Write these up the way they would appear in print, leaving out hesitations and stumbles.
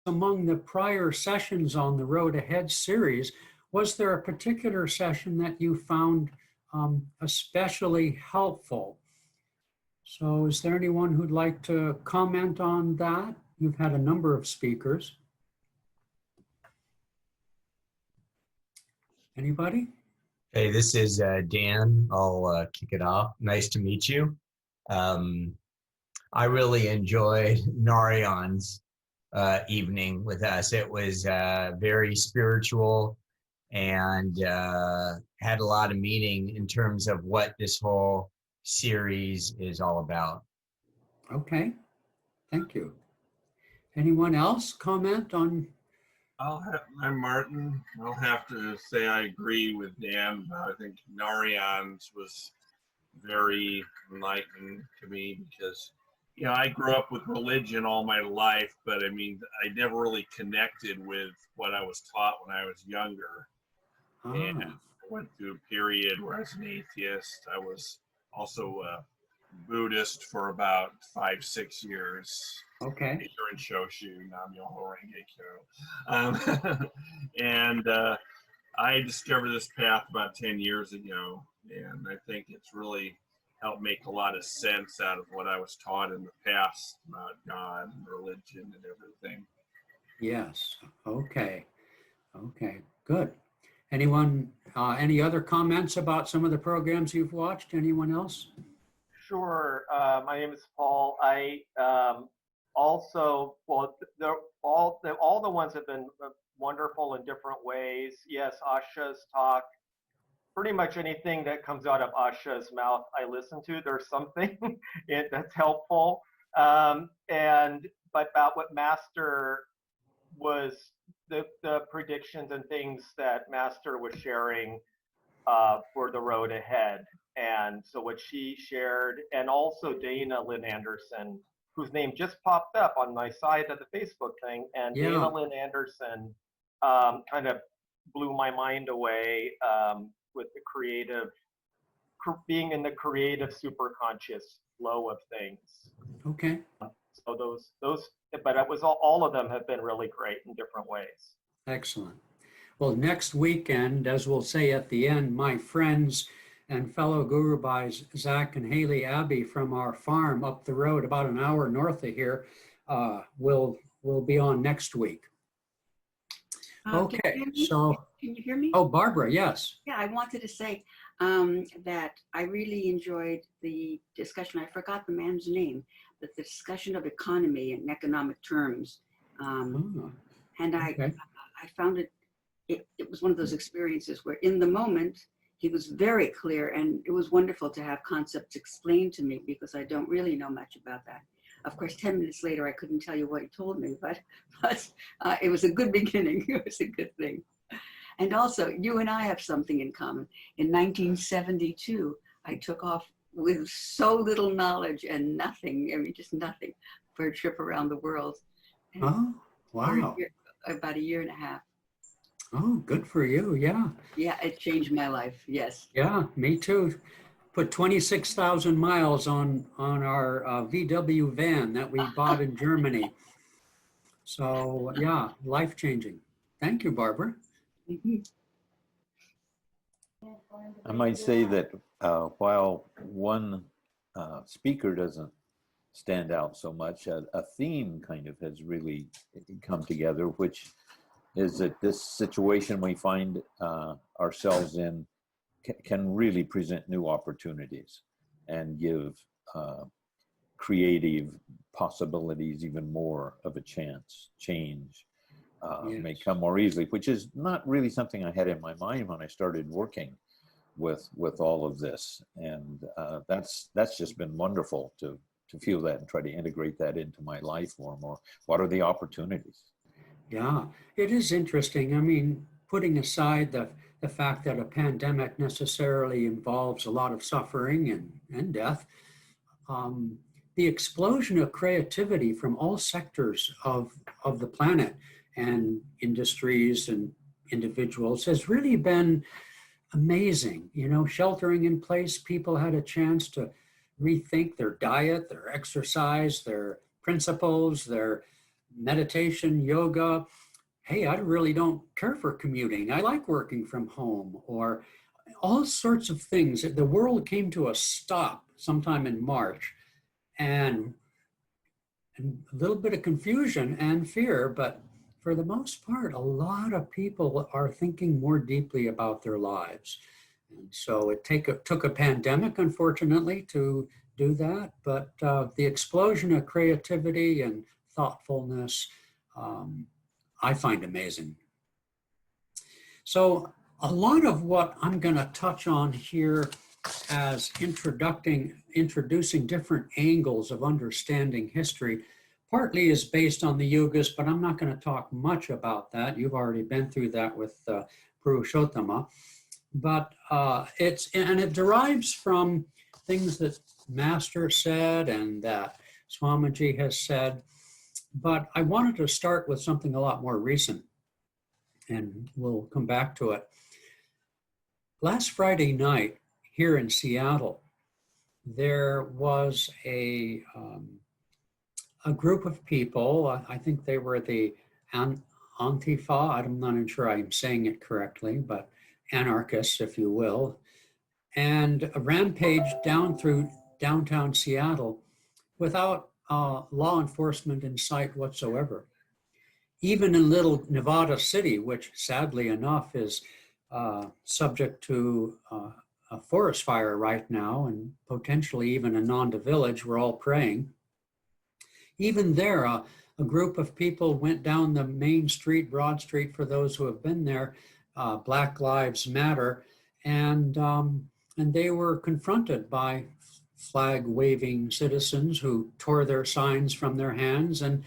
among the prior sessions on the Road Ahead series, was there a particular session that you found especially helpful? So is there anyone who'd like to comment on that? You've had a number of speakers. Anybody? Hey, this is Dan. I'll kick it off. Nice to meet you. I really enjoyed Narayan's evening with us. It was very spiritual and had a lot of meaning in terms of what this whole series is all about. Okay, thank you. Anyone else comment on? I'm Martin. I'll have to say I agree with Dan. I think Narayan's was very enlightening to me because, you know, I grew up with religion all my life, but I mean, I never really connected with what I was taught when I was younger. And I went through a period where I was an atheist. I was also a Buddhist for about 5-6 years. Okay. You're in Shoshu, Nam-myoho Renge Kyo. And I discovered this path about 10 years ago, and I think it's really helped make a lot of sense out of what I was taught in the past about God and religion and everything. Yes. Okay. Okay. Good. Anyone, any other comments about some of the programs you've watched? Anyone else? Sure. My name is Paul. I also, well, all the ones have been wonderful in different ways. Yes, Asha's talk. Pretty much anything that comes out of Asha's mouth, I listen to. There's something that's helpful. But about what Master was, the predictions and things that Master was sharing for the road ahead. And so what she shared, and also Dana Lynn Anderson, whose name just popped up on my side of the Facebook thing. And yeah. Dana Lynn Anderson kind of blew my mind away with the creative, being in the creative superconscious flow of things. Okay. So those, but it was all of them have been really great in different ways. Excellent. Well, next weekend, as we'll say at the end, my friends and fellow Guru Bhais, Zach and Haley Abbey from our farm up the road, about an hour north of here, will be on next week. Okay, so. Can you hear me? Oh, Barbara, yes. Yeah, I wanted to say that I really enjoyed the discussion. I forgot the man's name, but the discussion of economy and economic terms. And I found it was one of those experiences where in the moment, he was very clear, and it was wonderful to have concepts explained to me because I don't really know much about that. Of course, 10 minutes later, I couldn't tell you what he told me, but it was a good beginning. It was a good thing. And also, you and I have something in common. In 1972, I took off with so little knowledge and nothing, I mean, just nothing, for a trip around the world. And oh, wow. About a year and a half. Oh, good for you, yeah. Yeah, it changed my life, yes. Yeah, me too. Put 26,000 miles on our VW van that we bought in Germany. So yeah, life-changing. Thank you, Barbara. Mm-hmm. I might say that while one speaker doesn't stand out so much, a theme kind of has really come together, which is that this situation we find ourselves in can really present new opportunities and give creative possibilities even more of a chance. Change may come more easily, which is not really something I had in my mind when I started working with all of this. And that's just been wonderful to feel that and try to integrate that into my life more and more. What are the opportunities? Yeah, it is interesting. I mean, putting aside the fact that a pandemic necessarily involves a lot of suffering and death, the explosion of creativity from all sectors of the planet and industries and individuals has really been amazing. You know, sheltering in place, people had a chance to rethink their diet, their exercise, their principles, their meditation, yoga. Hey, I really don't care for commuting. I like working from home, or all sorts of things. The world came to a stop sometime in March, and a little bit of confusion and fear, but for the most part, a lot of people are thinking more deeply about their lives. And so it took a pandemic, unfortunately, to do that, but the explosion of creativity and thoughtfulness, I find amazing. So a lot of what I'm going to touch on here as introducing different angles of understanding history, partly is based on the yugas, but I'm not going to talk much about that. You've already been through that with Purushottama. But it derives from things that Master said and that Swamiji has said. But I wanted to start with something a lot more recent, and we'll come back to it. Last Friday night here in Seattle, there was a group of people. I think they were the Antifa. I'm not sure I'm saying it correctly, but anarchists, if you will, and a rampage down through downtown Seattle without law enforcement in sight whatsoever. Even in little Nevada City, which sadly enough is subject to a forest fire right now, and potentially even Ananda Village, we're all praying. Even there, a group of people went down the main street, Broad Street, for those who have been there, Black Lives Matter, and they were confronted by flag-waving citizens who tore their signs from their hands, and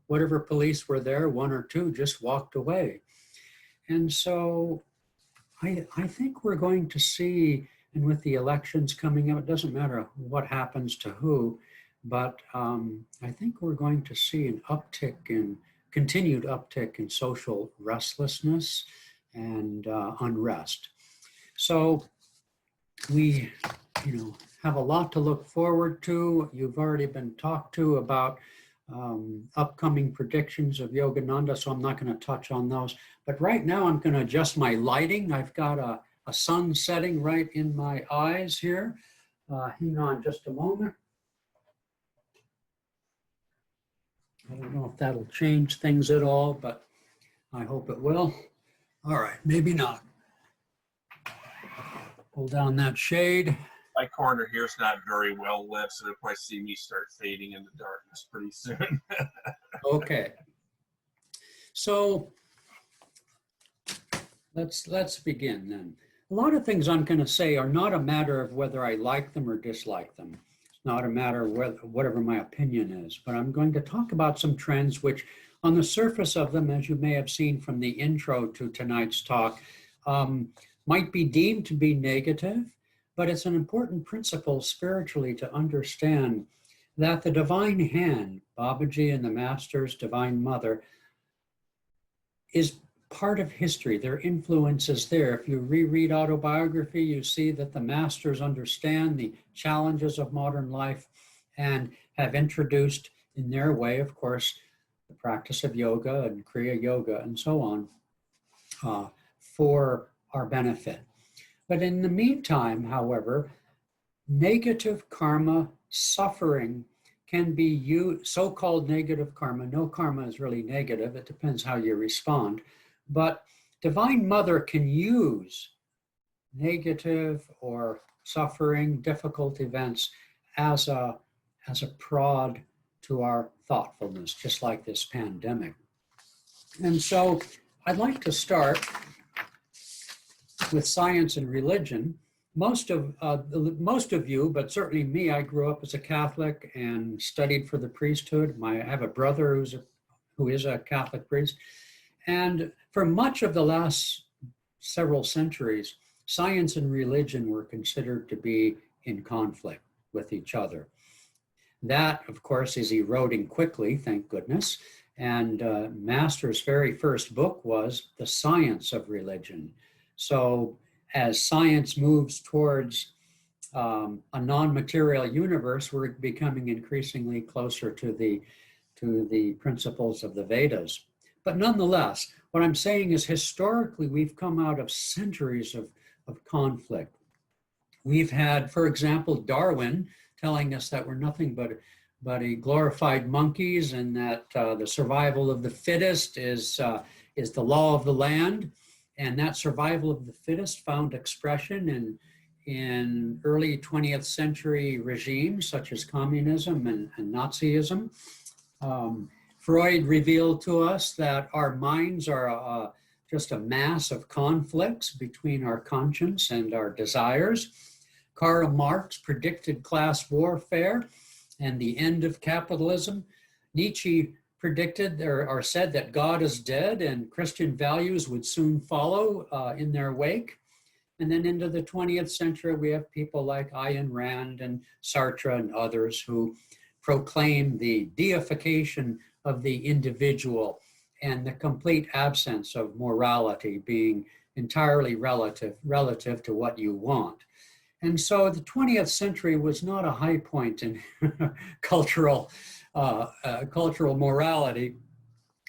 whatever police were there, one or two, just walked away. And so I think we're going to see, and with the elections coming up, it doesn't matter what happens to who, but I think we're going to see an continued uptick in social restlessness and unrest. So we, have a lot to look forward to. You've already been talked to about upcoming predictions of Yogananda, so I'm not going to touch on those. But right now I'm going to adjust my lighting. I've got a sun setting right in my eyes here. Hang on just a moment. I don't know if that'll change things at all, but I hope it will. All right, maybe not. Pull down that shade. My corner here is not very well lit, so they'll probably see me start fading into darkness pretty soon. Okay. So let's begin then. A lot of things I'm going to say are not a matter of whether I like them or dislike them. It's not a matter of whatever my opinion is, but I'm going to talk about some trends which on the surface of them, as you may have seen from the intro to tonight's talk, might be deemed to be negative, but it's an important principle spiritually to understand that the divine hand, Babaji and the Master's Divine Mother, is part of history. Their influence is there. If you reread autobiography, you see that the Masters understand the challenges of modern life and have introduced in their way, of course, the practice of yoga and Kriya Yoga and so on for our benefit. But in the meantime, however, negative karma, suffering can be used, so-called negative karma. No karma is really negative. It depends how you respond. But Divine Mother can use negative or suffering, difficult events as a prod to our thoughtfulness, just like this pandemic. And so I'd like to start with science and religion. Most of you, but certainly me, I grew up as a Catholic and studied for the priesthood. I have a brother who is a Catholic priest. And for much of the last several centuries, science and religion were considered to be in conflict with each other. That, of course, is eroding quickly, thank goodness. And Master's very first book was The Science of Religion. So as science moves towards a non-material universe, we're becoming increasingly closer to the to the principles of the Vedas. But nonetheless, what I'm saying is historically, we've come out of centuries of conflict. We've had, for example, Darwin telling us that we're nothing but a glorified monkeys, and that the survival of the fittest is the law of the land. And that survival of the fittest found expression in early 20th century regimes such as communism and Nazism. Freud revealed to us that our minds are just a mass of conflicts between our conscience and our desires. Karl Marx predicted class warfare and the end of capitalism. Nietzsche predicted or said that God is dead and Christian values would soon follow in their wake. And then into the 20th century, we have people like Ayn Rand and Sartre and others who proclaim the deification of the individual and the complete absence of morality being entirely relative to what you want. And so the 20th century was not a high point in cultural morality.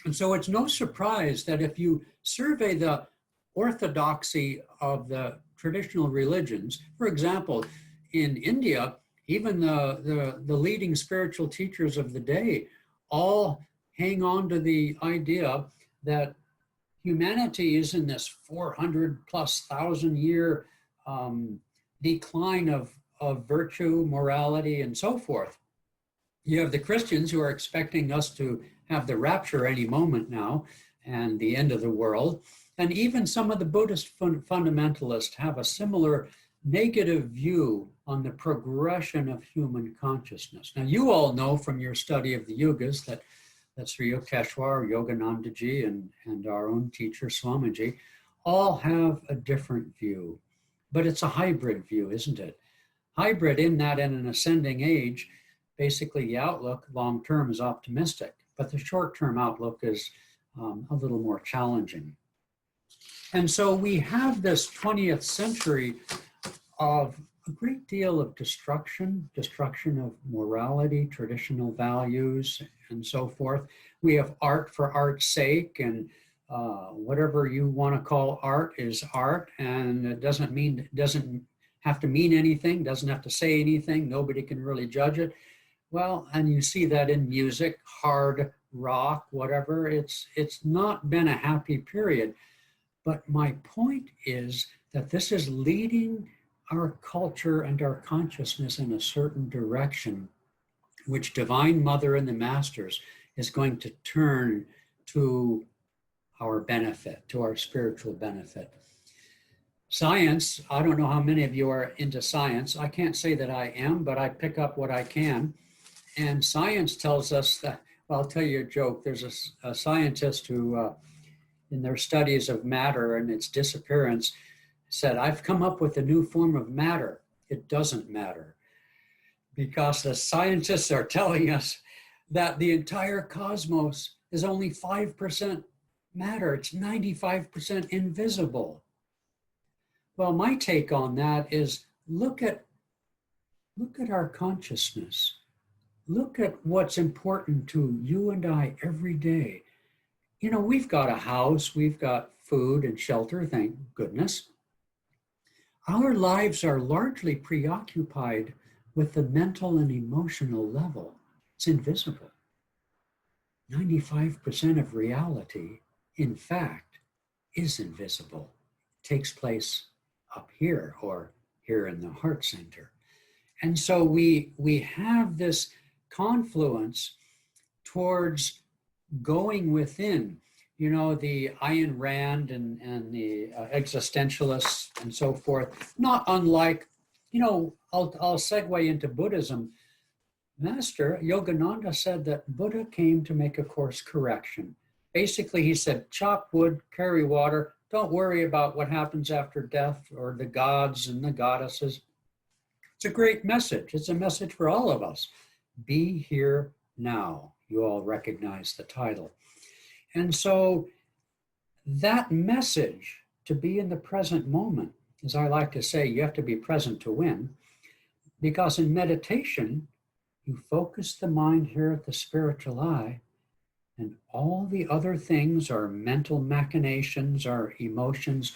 And so it's no surprise that if you survey the orthodoxy of the traditional religions, for example, in India, even the leading spiritual teachers of the day all hang on to the idea that humanity is in this 400,000+ year decline of virtue, morality, and so forth. You have the Christians who are expecting us to have the rapture any moment now and the end of the world. And even some of the Buddhist fundamentalists have a similar negative view on the progression of human consciousness. Now, you all know from your study of the Yugas that Sri Yukteswar, Yoganandaji, and our own teacher, Swamiji, all have a different view. But it's a hybrid view, isn't it? Hybrid in that in an ascending age, basically the outlook long-term is optimistic, but the short-term outlook is a little more challenging. And so we have this 20th century of a great deal of destruction of morality, traditional values, and so forth. We have art for art's sake, and whatever you want to call art is art, and it doesn't have to mean anything, doesn't have to say anything, nobody can really judge it. Well, and you see that in music, hard rock, whatever. It's not been a happy period. But my point is that this is leading our culture and our consciousness in a certain direction, which Divine Mother and the Masters is going to turn to our benefit, to our spiritual benefit. Science, I don't know how many of you are into science. I can't say that I am, but I pick up what I can. And science tells us that, well, I'll tell you a joke. There's a scientist who, in their studies of matter and its disappearance, said, I've come up with a new form of matter. It doesn't matter. Because the scientists are telling us that the entire cosmos is only 5% matter. It's 95% invisible. Well, my take on that is look at our consciousness. Look at what's important to you and I every day. You know, we've got a house, we've got food and shelter, thank goodness. Our lives are largely preoccupied with the mental and emotional level. It's invisible. 95% of reality, in fact, is invisible. It takes place up here or here in the heart center. And so we have this confluence towards going within. You know, the Ayn Rand and the existentialists and so forth, not unlike, you know, I'll segue into Buddhism. Master Yogananda said that Buddha came to make a course correction. Basically, he said, chop wood, carry water, don't worry about what happens after death or the gods and the goddesses. It's a great message. It's a message for all of us. Be here now. You all recognize the title. And so that message, to be in the present moment, as I like to say, you have to be present to win, because in meditation, you focus the mind here at the spiritual eye, and all the other things, our mental machinations, our emotions,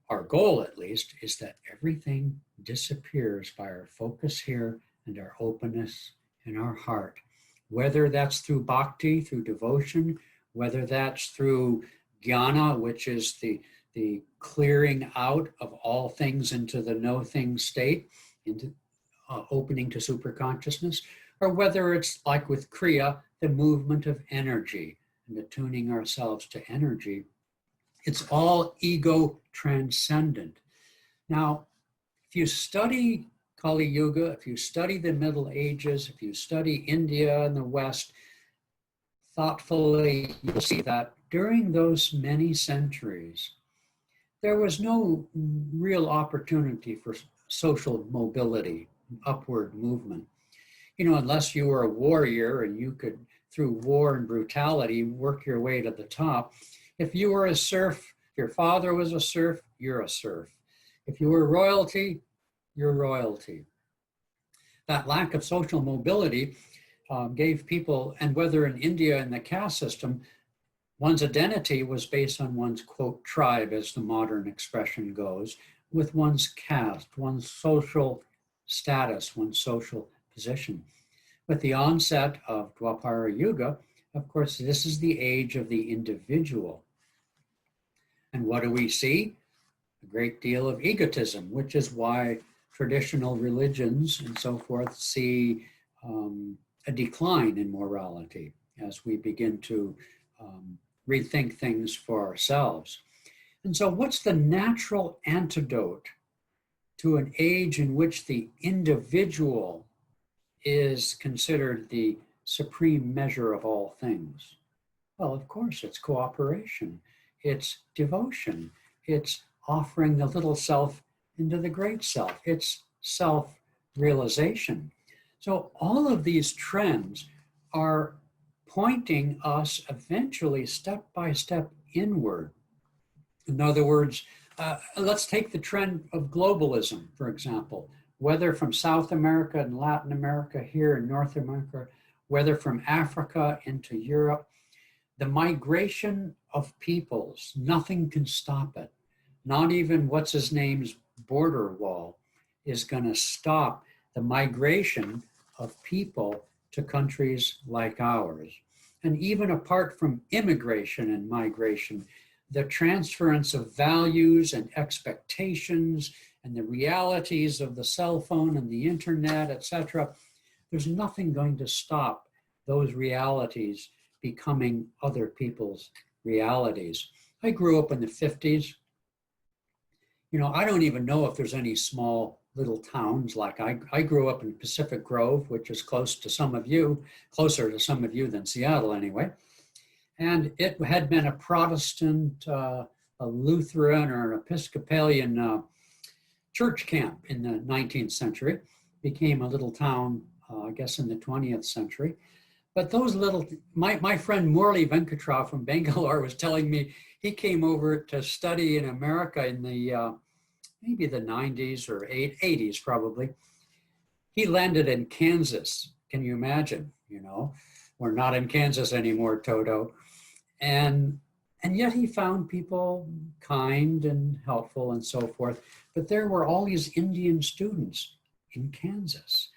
our goal at least, is that everything disappears by our focus here and our openness in our heart. Whether that's through bhakti, through devotion, whether that's through jnana, which is the clearing out of all things into the no-thing state, into opening to superconsciousness, or whether it's like with Kriya, the movement of energy and attuning ourselves to energy. It's all ego transcendent. Now, if you study Kali Yuga, if you study the Middle Ages, if you study India and the West thoughtfully, you'll see that during those many centuries, there was no real opportunity for social mobility, upward movement. You know, unless you were a warrior and you could, through war and brutality, work your way to the top. If you were a serf, if your father was a serf, you're a serf. If you were royalty, you're royalty. That lack of social mobility gave people, and whether in India in the caste system, one's identity was based on one's, quote, tribe, as the modern expression goes, with one's caste, one's social status, one's social position. With the onset of Dwapara Yuga, of course, this is the age of the individual. And what do we see? A great deal of egotism, which is why traditional religions and so forth see a decline in morality as we begin to rethink things for ourselves. And so what's the natural antidote to an age in which the individual is considered the supreme measure of all things? Well, of course, it's cooperation, it's devotion, it's offering the little self into the great self, it's self-realization. So all of these trends are pointing us eventually step by step inward. In other words, let's take the trend of globalism, for example, whether from South America and Latin America here in North America, whether from Africa into Europe, the migration of peoples, nothing can stop it. Not even what's his name's border wall is going to stop the migration of people to countries like ours. And even apart from immigration and migration, the transference of values and expectations and the realities of the cell phone and the internet, etc., there's nothing going to stop those realities becoming other people's realities. I grew up in the 50s. You know, I don't even know if there's any small little towns like I grew up in Pacific Grove, which is close to some of you, closer to some of you than Seattle anyway. And it had been a Protestant, a Lutheran or an Episcopalian church camp in the 19th century. Became a little town, I guess in the 20th century. But those little, my friend Murli Venkatraw from Bangalore was telling me he came over to study in America in the maybe the 90s or 80s probably. He landed in Kansas. Can you imagine? You know, we're not in Kansas anymore, Toto. And yet he found people kind and helpful and so forth. But there were all these Indian students in Kansas.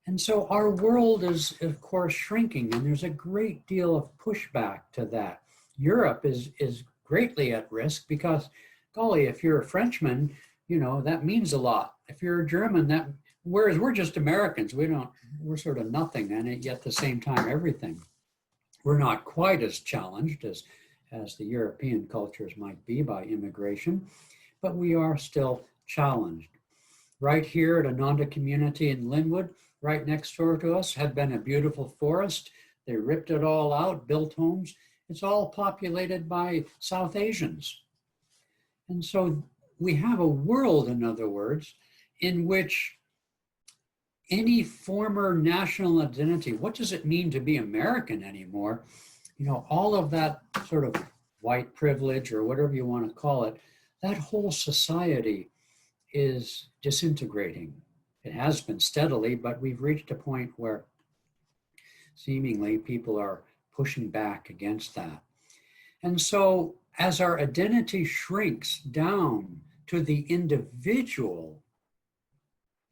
And so our world is, of course, shrinking, and there's a great deal of pushback to that. Europe is greatly at risk because, golly, if you're a Frenchman, you know, that means a lot. If you're a German, whereas we're just Americans, we're sort of nothing, and yet at the same time, everything. We're not quite as challenged as the European cultures might be by immigration, but we are still challenged. Right here at Ananda Community in Linwood, right next door to us, had been a beautiful forest. They ripped it all out, built homes. It's all populated by South Asians. And so we have a world, in other words, in which any former national identity, what does it mean to be American anymore? You know, all of that sort of white privilege or whatever you want to call it, that whole society is disintegrating. It has been steadily, but we've reached a point where seemingly people are pushing back against that. And so as our identity shrinks down to the individual,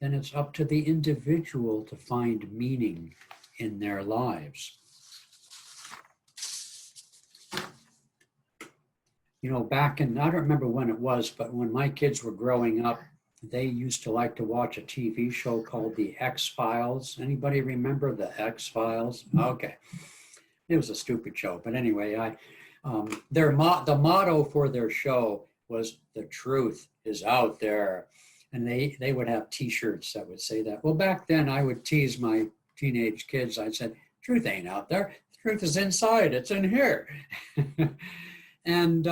then it's up to the individual to find meaning in their lives. You know, back in, I don't remember when it was, but when my kids were growing up, they used to like to watch a TV show called The X-Files. Anybody remember The X-Files? Okay. It was a stupid show, but anyway, the motto for their show was "The truth is out there," and they would have T-shirts that would say that. Well, back then I would tease my teenage kids. I said, "Truth ain't out there. The truth is inside. It's in here." And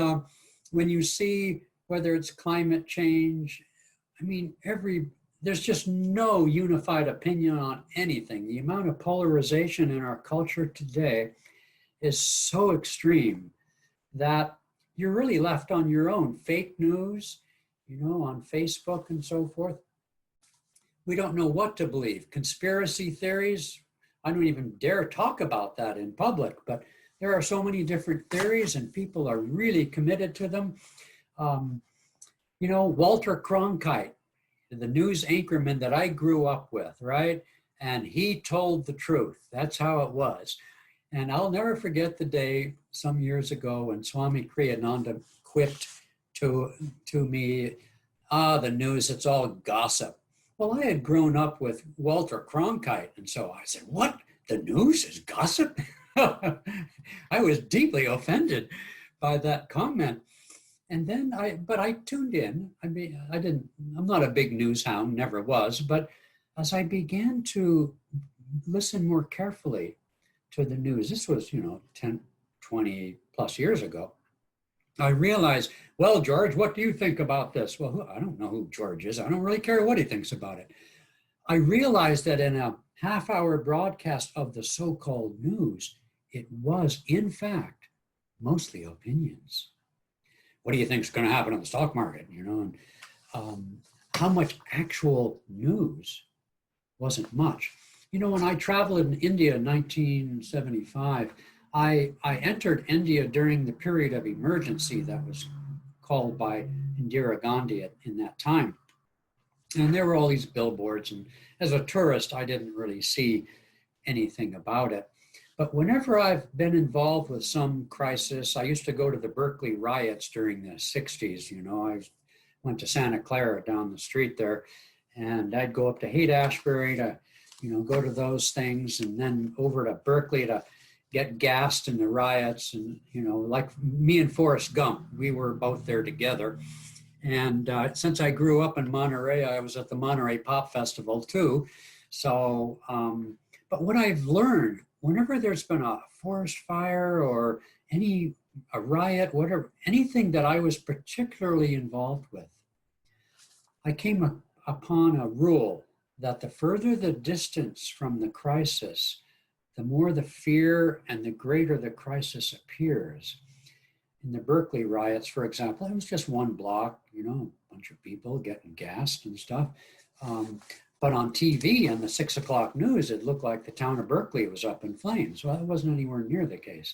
when you see whether it's climate change, I mean, there's just no unified opinion on anything. The amount of polarization in our culture today is so extreme that you're really left on your own. Fake news, you know, on Facebook and so forth. We don't know what to believe. Conspiracy theories, I don't even dare talk about that in public, but there are so many different theories and people are really committed to them. You know, Walter Cronkite, the news anchorman that I grew up with, right? And he told the truth. That's how it was. And I'll never forget the day some years ago when Swami Kriyananda quipped to me, the news, it's all gossip. Well, I had grown up with Walter Cronkite. And so I said, what? The news is gossip? I was deeply offended by that comment. And then I tuned in. I mean, I'm not a big news hound, never was, but as I began to listen more carefully to the news, this was, 10, 20 plus years ago, I realized, well, George, what do you think about this? Well, I don't know who George is. I don't really care what he thinks about it. I realized that in a half-hour broadcast of the so-called news, it was, in fact, mostly opinions. What do you think is going to happen in the stock market? And how much actual news wasn't much. When I traveled in India in 1975, I entered India during the period of emergency that was called by Indira Gandhi in that time. And there were all these billboards, and as a tourist, I didn't really see anything about it. But whenever I've been involved with some crisis, I used to go to the Berkeley riots during the 60s. I went to Santa Clara down the street there, and I'd go up to Haight-Ashbury to, go to those things, and then over to Berkeley to get gassed in the riots. And, like me and Forrest Gump, we were both there together. And since I grew up in Monterey, I was at the Monterey Pop Festival too. So, but what I've learned, whenever there's been a forest fire or a riot, whatever, anything that I was particularly involved with, I came upon a rule that the further the distance from the crisis, the more the fear and the greater the crisis appears. In the Berkeley riots, for example, it was just one block, a bunch of people getting gassed and stuff. But on TV and the 6 o'clock news, it looked like the town of Berkeley was up in flames. Well, that wasn't anywhere near the case.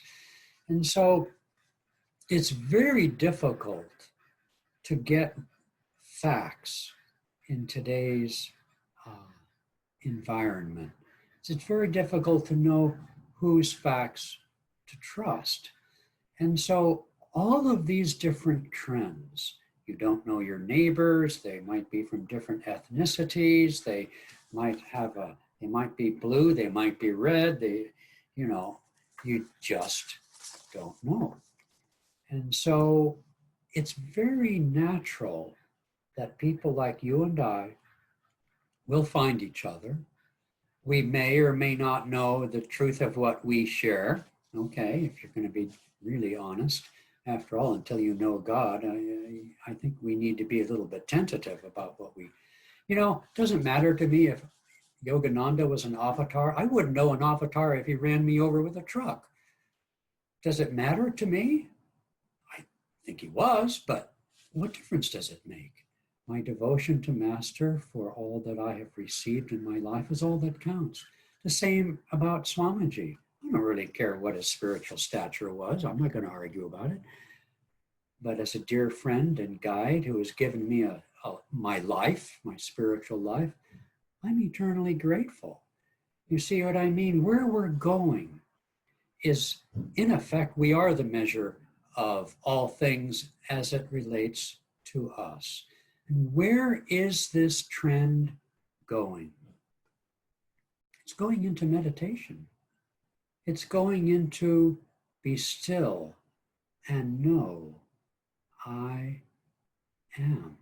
And so it's very difficult to get facts in today's environment. It's very difficult to know whose facts to trust. And so all of these different trends, you don't know your neighbors, they might be from different ethnicities, they might be blue, they might be red, you just don't know. And so it's very natural that people like you and I will find each other. We may or may not know the truth of what we share, okay, if you're going to be really honest. After all, until you know God, I think we need to be a little bit tentative about what we, it doesn't matter to me if Yogananda was an avatar. I wouldn't know an avatar if he ran me over with a truck. Does it matter to me? I think he was, but what difference does it make? My devotion to Master for all that I have received in my life is all that counts. The same about Swamiji. I don't really care what his spiritual stature was. I'm not going to argue about it. But as a dear friend and guide who has given me my life, my spiritual life, I'm eternally grateful. You see what I mean? Where we're going is, in effect, we are the measure of all things as it relates to us. And where is this trend going? It's going into meditation. It's going into be still and know I am.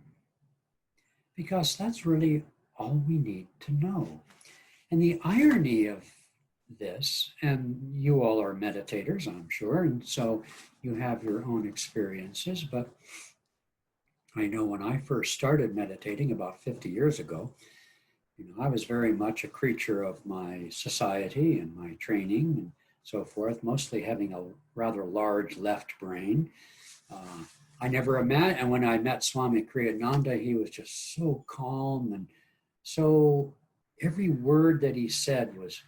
Because that's really all we need to know. And the irony of this, and you all are meditators, I'm sure, and so you have your own experiences, but I know when I first started meditating about 50 years ago, I was very much a creature of my society and my training and so forth, mostly having a rather large left brain. I never imagined, and when I met Swami Kriyananda, he was just so calm, and so every word that he said was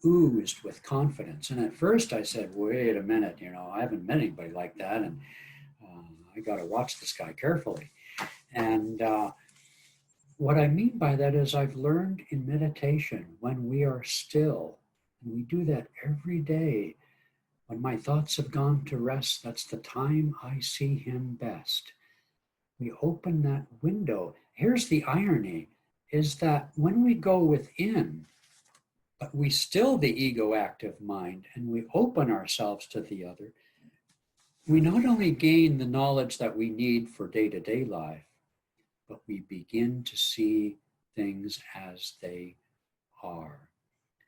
oozed with confidence. And at first I said, wait a minute, I haven't met anybody like that, and I got to watch this guy carefully. And what I mean by that is I've learned in meditation, when we are still, and we do that every day, when my thoughts have gone to rest, that's the time I see him best. We open that window. Here's the irony, is that when we go within, but we still the ego active mind, and we open ourselves to the other, we not only gain the knowledge that we need for day-to-day life, but we begin to see things as they are.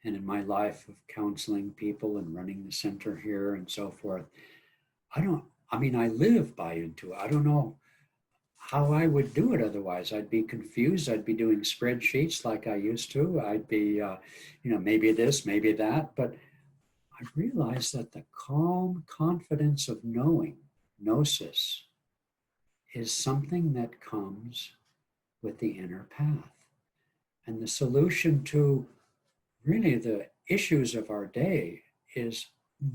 And in my life of counseling people and running the center here and so forth, I live by intuition. I don't know how I would do it otherwise. I'd be confused. I'd be doing spreadsheets like I used to. I'd be, maybe this, maybe that. But I realized that the calm confidence of knowing, gnosis, is something that comes with the inner path. And the solution to really the issues of our day is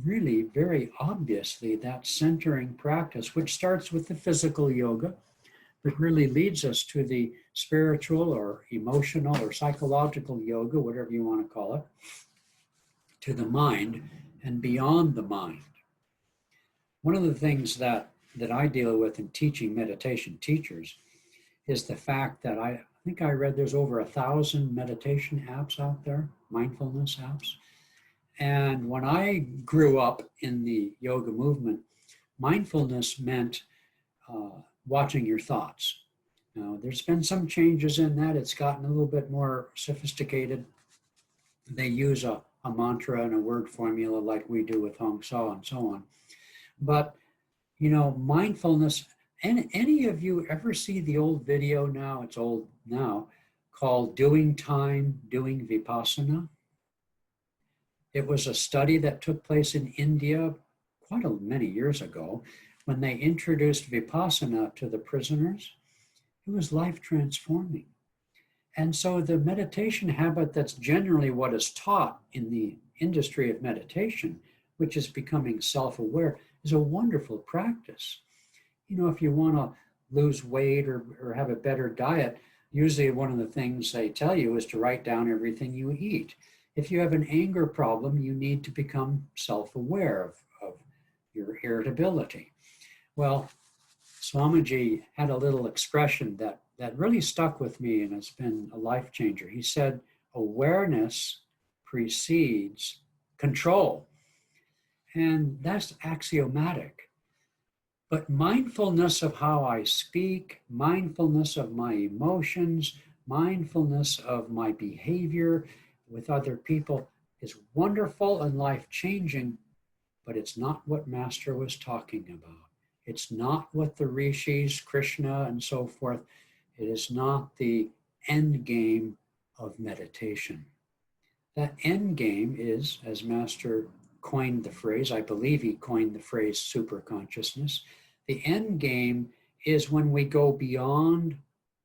really very obviously that centering practice, which starts with the physical yoga, but really leads us to the spiritual or emotional or psychological yoga, whatever you want to call it, to the mind and beyond the mind. One of the things that I deal with in teaching meditation teachers is the fact that I think I read there's over 1,000 meditation apps out there, mindfulness apps. And when I grew up in the yoga movement, mindfulness meant watching your thoughts. Now, there's been some changes in that. It's gotten a little bit more sophisticated. They use a mantra and a word formula like we do with Hong Sa and so on. But, mindfulness, and any of you ever see the old video now, it's old now, called Doing Time, Doing Vipassana? It was a study that took place in India quite many years ago when they introduced Vipassana to the prisoners. It was life transforming. And so the meditation habit that's generally what is taught in the industry of meditation, which is becoming self-aware, is a wonderful practice. If you want to lose weight or have a better diet, usually one of the things they tell you is to write down everything you eat. If you have an anger problem, you need to become self-aware of your irritability. Well, Swamiji had a little expression that really stuck with me, and it's been a life changer. He said, awareness precedes control. And that's axiomatic. But mindfulness of how I speak, mindfulness of my emotions, mindfulness of my behavior with other people is wonderful and life-changing, but it's not what Master was talking about. It's not what the rishis, Krishna, and so forth. It is not the end game of meditation. That end game is, as Master coined the phrase, I believe he coined the phrase superconsciousness. The end game is when we go beyond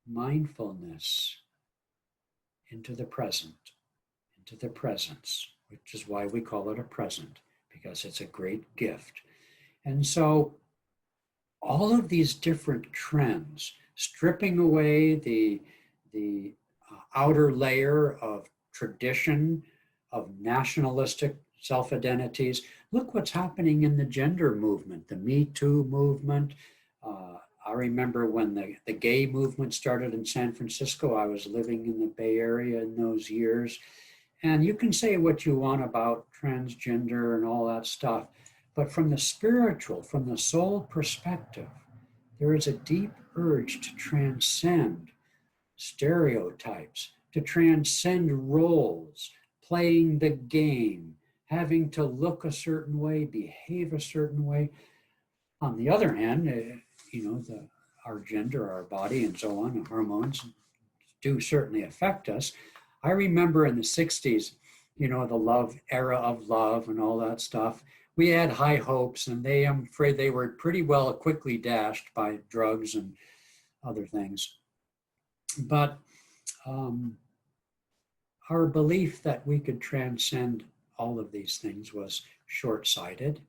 mindfulness into the present, into the presence, which is why we call it a present, because it's a great gift. And so all of these different trends, stripping away the outer layer of tradition, of nationalistic self-identities. Look what's happening in the gender movement, the Me Too movement. I remember when the gay movement started in San Francisco. I was living in the Bay Area in those years. And you can say what you want about transgender and all that stuff, but from the spiritual, from the soul perspective, there is a deep urge to transcend stereotypes, to transcend roles, playing the game, having to look a certain way, behave a certain way. On the other hand, our gender, our body, and so on, and hormones do certainly affect us. I remember in the 60s, the love era of love and all that stuff. We had high hopes, and I'm afraid they were pretty well quickly dashed by drugs and other things. But our belief that we could transcend all of these things was short-sighted.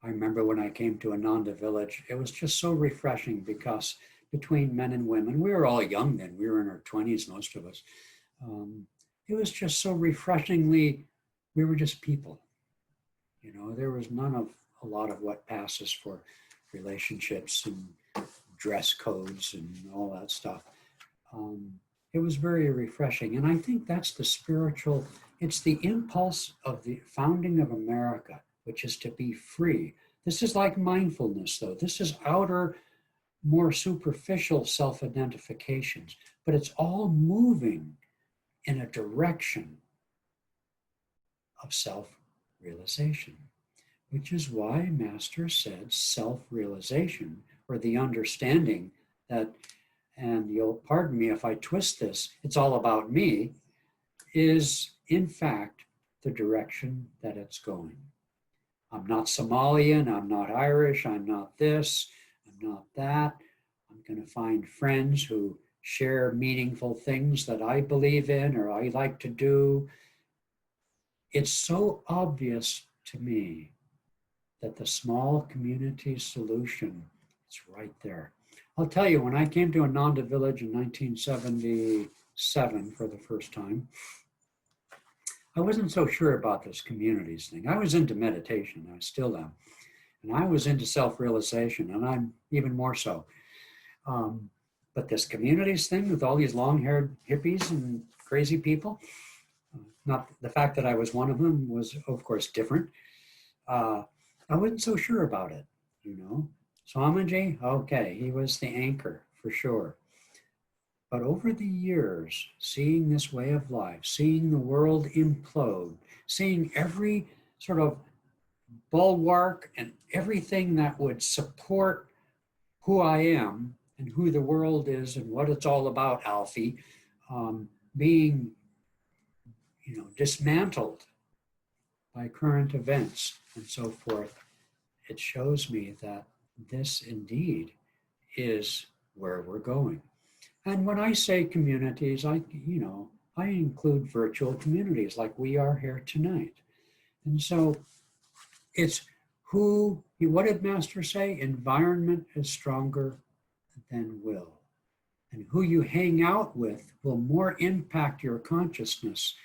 I remember when I came to Ananda Village, it was just so refreshing because between men and women, we were all young then, we were in our 20s, most of us. It was just so refreshingly, we were just people. There was none of a lot of what passes for relationships and dress codes and all that stuff. It was very refreshing. And I think that's the spiritual, it's the impulse of the founding of America, which is to be free. This is like mindfulness, though. This is outer, more superficial self-identifications, but it's all moving in a direction of self-realization, which is why Master said self-realization, or the understanding that, and you'll pardon me if I twist this, it's all about me, is in fact the direction that it's going. I'm not Somalian, I'm not Irish, I'm not this, I'm not that. I'm going to find friends who share meaningful things that I believe in or I like to do. It's so obvious to me that the small community solution is right there. I'll tell you, when I came to Ananda Village in 1977 for the first time, I wasn't so sure about this communities thing. I was into meditation, I still am. And I was into self-realization, and I'm even more so. But this communities thing with all these long-haired hippies and crazy people, not the fact that I was one of them was, of course, different. I wasn't so sure about it, Swamiji, okay, he was the anchor for sure. But over the years, seeing this way of life, seeing the world implode, seeing every sort of bulwark and everything that would support who I am and who the world is and what it's all about, Alfie, being, dismantled by current events and so forth, it shows me that this indeed is where we're going. And when I say communities, I include virtual communities like we are here tonight. And so it's what did Master say? Environment is stronger than will. And who you hang out with will more impact your consciousness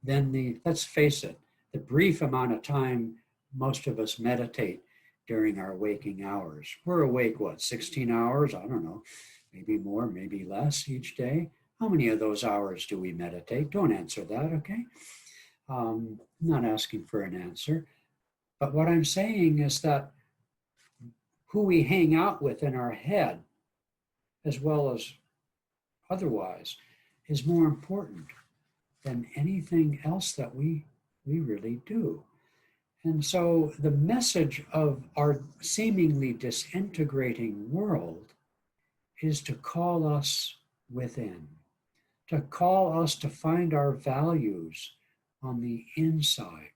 than let's face it, the brief amount of time most of us meditate during our waking hours. We're awake, 16 hours? I don't know, maybe more, maybe less each day. How many of those hours do we meditate? Don't answer that, okay? I'm not asking for an answer. But what I'm saying is that who we hang out with in our head, as well as otherwise, is more important than anything else that we really do. And so the message of our seemingly disintegrating world is to call us within, to call us to find our values on the inside.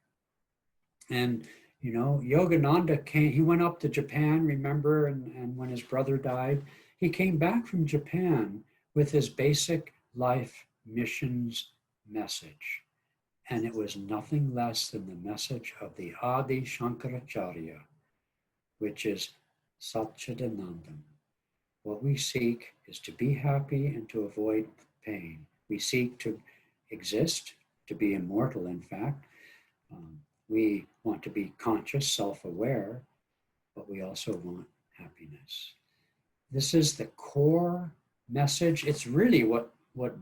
And Yogananda he went up to Japan, remember, and when his brother died, he came back from Japan with his basic life missions message. And it was nothing less than the message of the Adi Shankaracharya, which is Satchidanandam. What we seek is to be happy and to avoid pain. We seek to exist, to be immortal, in fact. We want to be conscious, self-aware, but we also want happiness. This is the core message. It's really what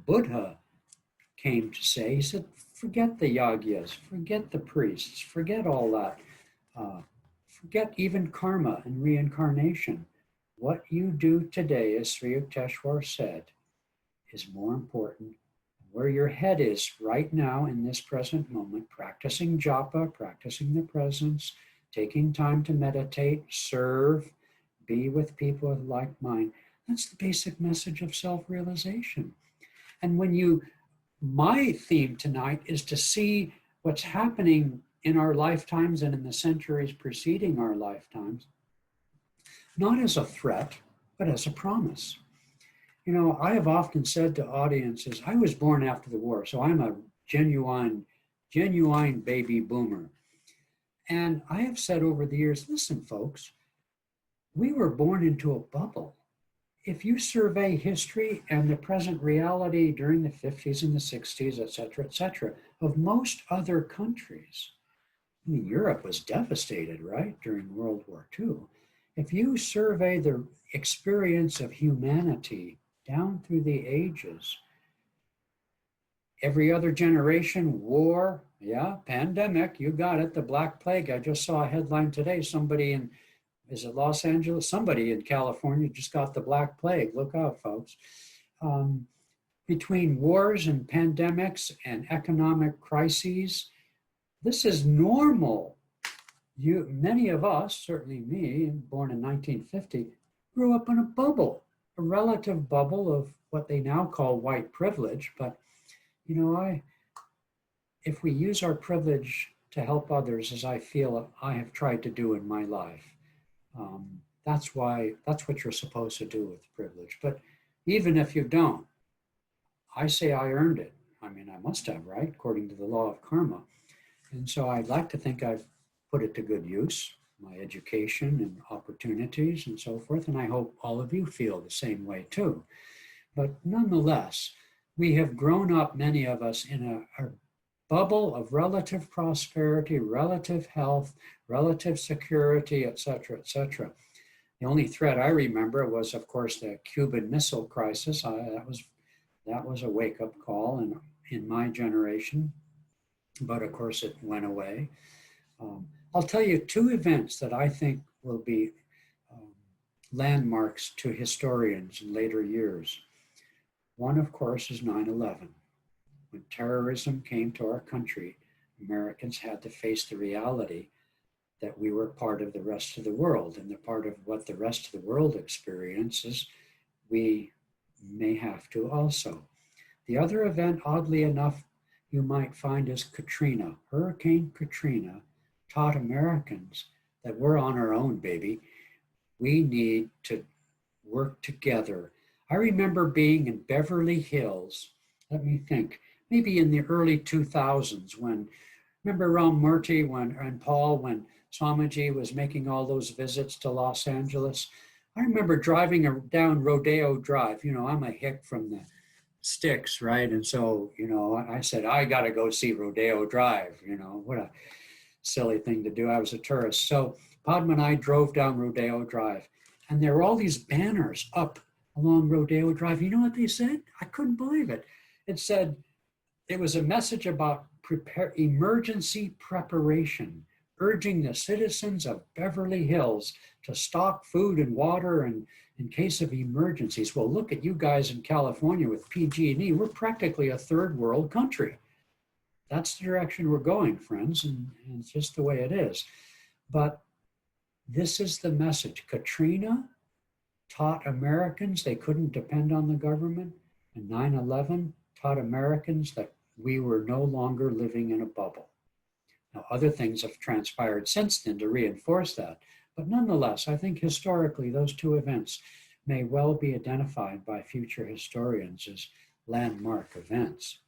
Buddha came to say. He said, forget the yagyas, forget the priests, forget all that. Forget even karma and reincarnation. What you do today, as Sri Yukteswar said, is more important. Where your head is right now in this present moment, practicing japa, practicing the presence, taking time to meditate, serve, be with people of like mind. That's the basic message of self-realization. And my theme tonight is to see what's happening in our lifetimes and in the centuries preceding our lifetimes, not as a threat, but as a promise. You know, I have often said to audiences, I was born after the war, so I'm a genuine baby boomer. And I have said over the years, listen, folks, we were born into a bubble. If you survey history and the present reality during the 50s and the 60s, et cetera, of most other countries, I mean, Europe was devastated, right, during World War II. If you survey the experience of humanity down through the ages, every other generation, war, yeah, pandemic, you got it, the Black Plague. I just saw a headline today, is it Los Angeles? Somebody in California just got the Black Plague. Look out, folks. Between wars and pandemics and economic crises, this is normal. Many of us, certainly me, born in 1950, grew up in a bubble, a relative bubble of what they now call white privilege. But, you know, if we use our privilege to help others, as I feel I have tried to do in my life, that's what you're supposed to do with privilege. But even if you don't, I say I earned it. I mean, I must have, right? According to the law of karma. And so I'd like to think I've put it to good use, my education and opportunities and so forth. And I hope all of you feel the same way too. But nonetheless, we have grown up, many of us, in a bubble of relative prosperity, relative health, relative security, et cetera, et cetera. The only threat I remember was, of course, the Cuban Missile Crisis. That was a wake-up call in my generation, but of course it went away. I'll tell you two events that I think will be landmarks to historians in later years. One, of course, is 9/11. When terrorism came to our country, Americans had to face the reality that we were part of the rest of the world, and the part of what the rest of the world experiences, we may have to also. The other event, oddly enough, you might find is Katrina. Hurricane Katrina taught Americans that we're on our own, baby. We need to work together. I remember being in Beverly Hills, let me think, maybe in the early 2000s remember around Murty and Paul, when Swamiji was making all those visits to Los Angeles. I remember driving down Rodeo Drive. You know, I'm a hick from the sticks, right? And so, you know, I said, I got to go see Rodeo Drive. You know, what a silly thing to do. I was a tourist. So Padma and I drove down Rodeo Drive, and there were all these banners up along Rodeo Drive. You know what they said? I couldn't believe it. It said, it was a message about emergency preparation, urging the citizens of Beverly Hills to stock food and water and in case of emergencies. Well, look at you guys in California with PG&E. We're practically a third world country. That's the direction we're going, friends, and it's just the way it is. But this is the message. Katrina taught Americans they couldn't depend on the government, and 9/11 taught Americans that we were no longer living in a bubble. Now, other things have transpired since then to reinforce that. But nonetheless, I think historically, those two events may well be identified by future historians as landmark events.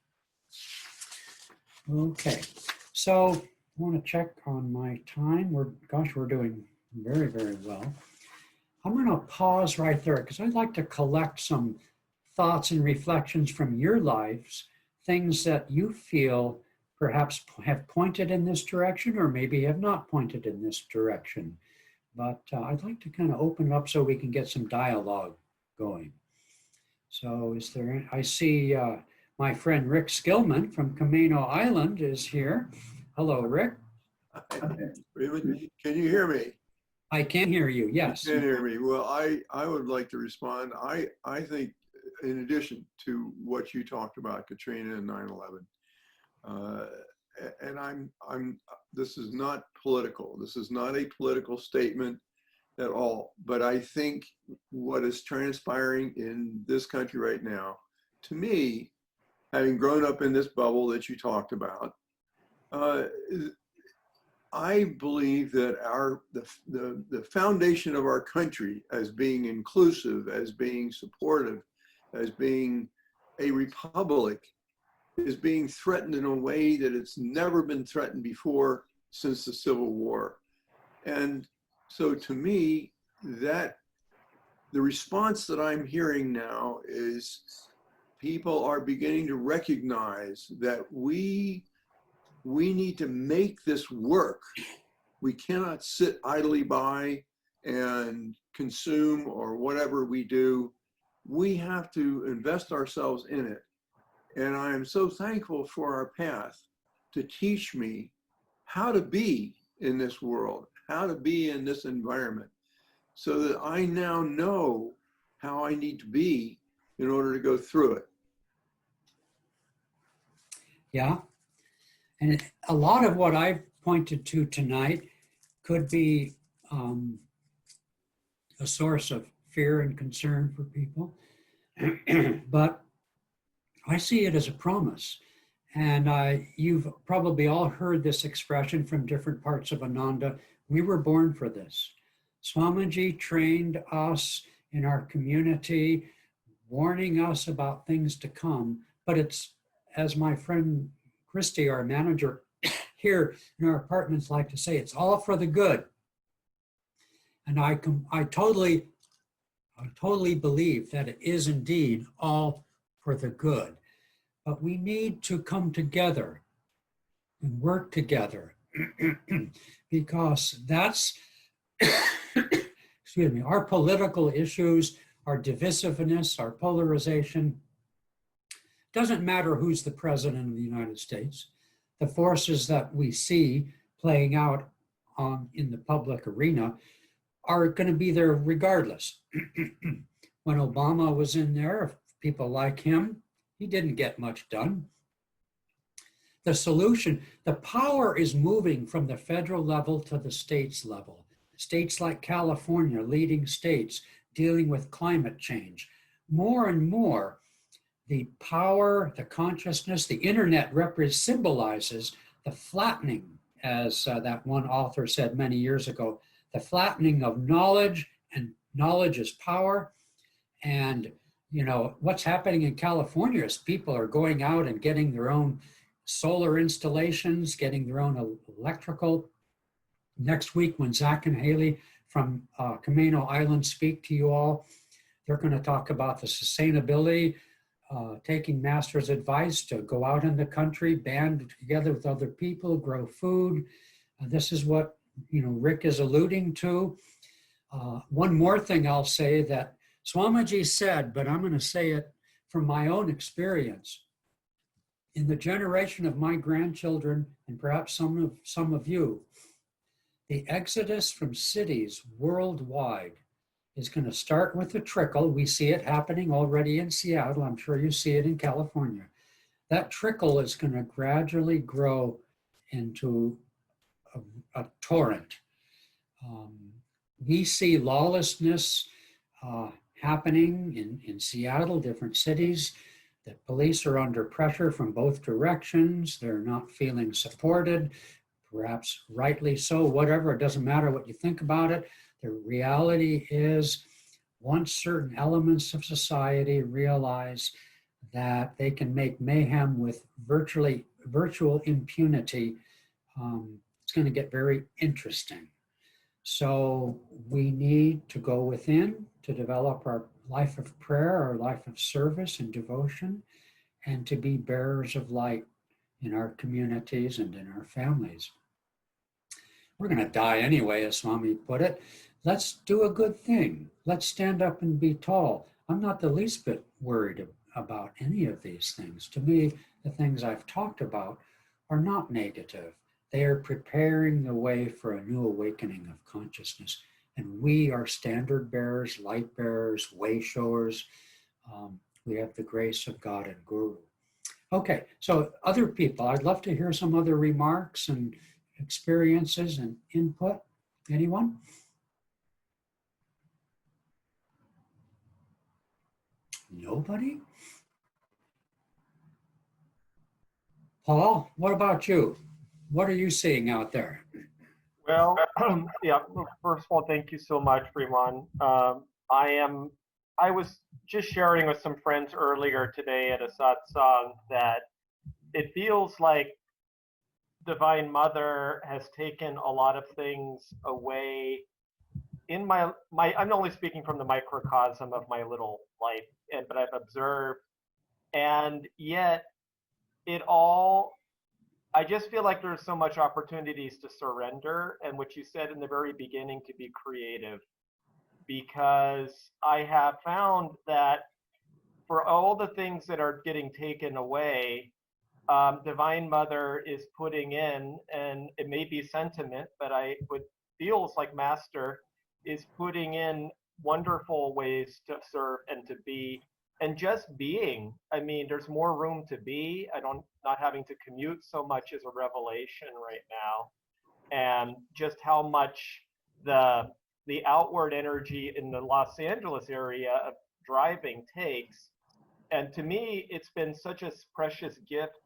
Okay, so I want to check on my time. We're doing very, very well. I'm going to pause right there because I'd like to collect some thoughts and reflections from your lives, things that you feel perhaps have pointed in this direction or maybe have not pointed in this direction. But I'd like to kind of open it up so we can get some dialogue going. So I see my friend Rick Skillman from Camino Island is here. Hello, Rick. Really? Can you hear me? I can hear you, yes. You can hear me. Well, I would like to respond. I think in addition to what you talked about, Katrina and 9/11, and this is not political. This is not a political statement at all. But I think what is transpiring in this country right now, to me, having grown up in this bubble that you talked about, I believe that the foundation of our country as being inclusive, as being supportive, as being a republic, is being threatened in a way that it's never been threatened before since the Civil War. And so to me, that the response that I'm hearing now is people are beginning to recognize that we need to make this work. We cannot sit idly by and consume or whatever we do. We have to invest ourselves in it. And I am so thankful for our path to teach me how to be in this world, how to be in this environment, so that I now know how I need to be in order to go through it. Yeah. And a lot of what I've pointed to tonight could be a source of fear and concern for people. But I see it as a promise. And you've probably all heard this expression from different parts of Ananda. We were born for this. Swamiji trained us in our community, warning us about things to come. But it's, as my friend Christy, our manager here in our apartments, like to say, it's all for the good. And I totally believe that it is indeed all for the good. But we need to come together and work together because that's, excuse me, our political issues, our divisiveness, our polarization. Doesn't matter who's the president of the United States. The forces that we see playing out in the public arena are going to be there regardless. When Obama was in there, people like him, he didn't get much done. The solution, the power is moving from the federal level to the states level. States like California, leading states dealing with climate change. More and more, the power, the consciousness, the internet symbolizes the flattening, as that one author said many years ago, the flattening of knowledge, and knowledge is power. And you know, what's happening in California is people are going out and getting their own solar installations, getting their own electrical. Next week, when Zach and Haley from Camino Island speak to you all, they're going to talk about the sustainability, taking master's advice to go out in the country, band together with other people, grow food. This is what, you know, Rick is alluding to. One more thing I'll say that Swamiji said, but I'm going to say it from my own experience. In the generation of my grandchildren, and perhaps some of you, the exodus from cities worldwide is going to start with a trickle. We see it happening already in Seattle. I'm sure you see it in California. That trickle is going to gradually grow into a torrent. We see lawlessness happening in Seattle, different cities. The police are under pressure from both directions. They're not feeling supported, perhaps rightly so, whatever. It doesn't matter what you think about it. The reality is, once certain elements of society realize that they can make mayhem with virtually virtual impunity, it's going to get very interesting. So we need to go within to develop our life of prayer, our life of service and devotion, and to be bearers of light in our communities and in our families. We're going to die anyway, as Swami put it. Let's do a good thing. Let's stand up and be tall. I'm not the least bit worried about any of these things. To me, the things I've talked about are not negative. They are preparing the way for a new awakening of consciousness. And we are standard bearers, light bearers, way showers. We have the grace of God and Guru. Okay, so other people, I'd love to hear some other remarks and experiences and input. Anyone? Nobody? Paul, what about you? What are you seeing out there? Well, yeah, first of all, thank you so much, Hriman. I was just sharing with some friends earlier today at a satsang that it feels like Divine Mother has taken a lot of things away in my I'm only speaking from the microcosm of my little life, but I've observed, and yet I just feel like there's so much opportunities to surrender, and what you said in the very beginning, to be creative, because I have found that for all the things that are getting taken away, Divine Mother is putting in, and it may be sentiment, but feels like Master is putting in wonderful ways to serve and to be, and just being. I mean, there's more room to be. Not having to commute so much is a revelation right now, and just how much the outward energy in the Los Angeles area of driving takes. And to me, it's been such a precious gift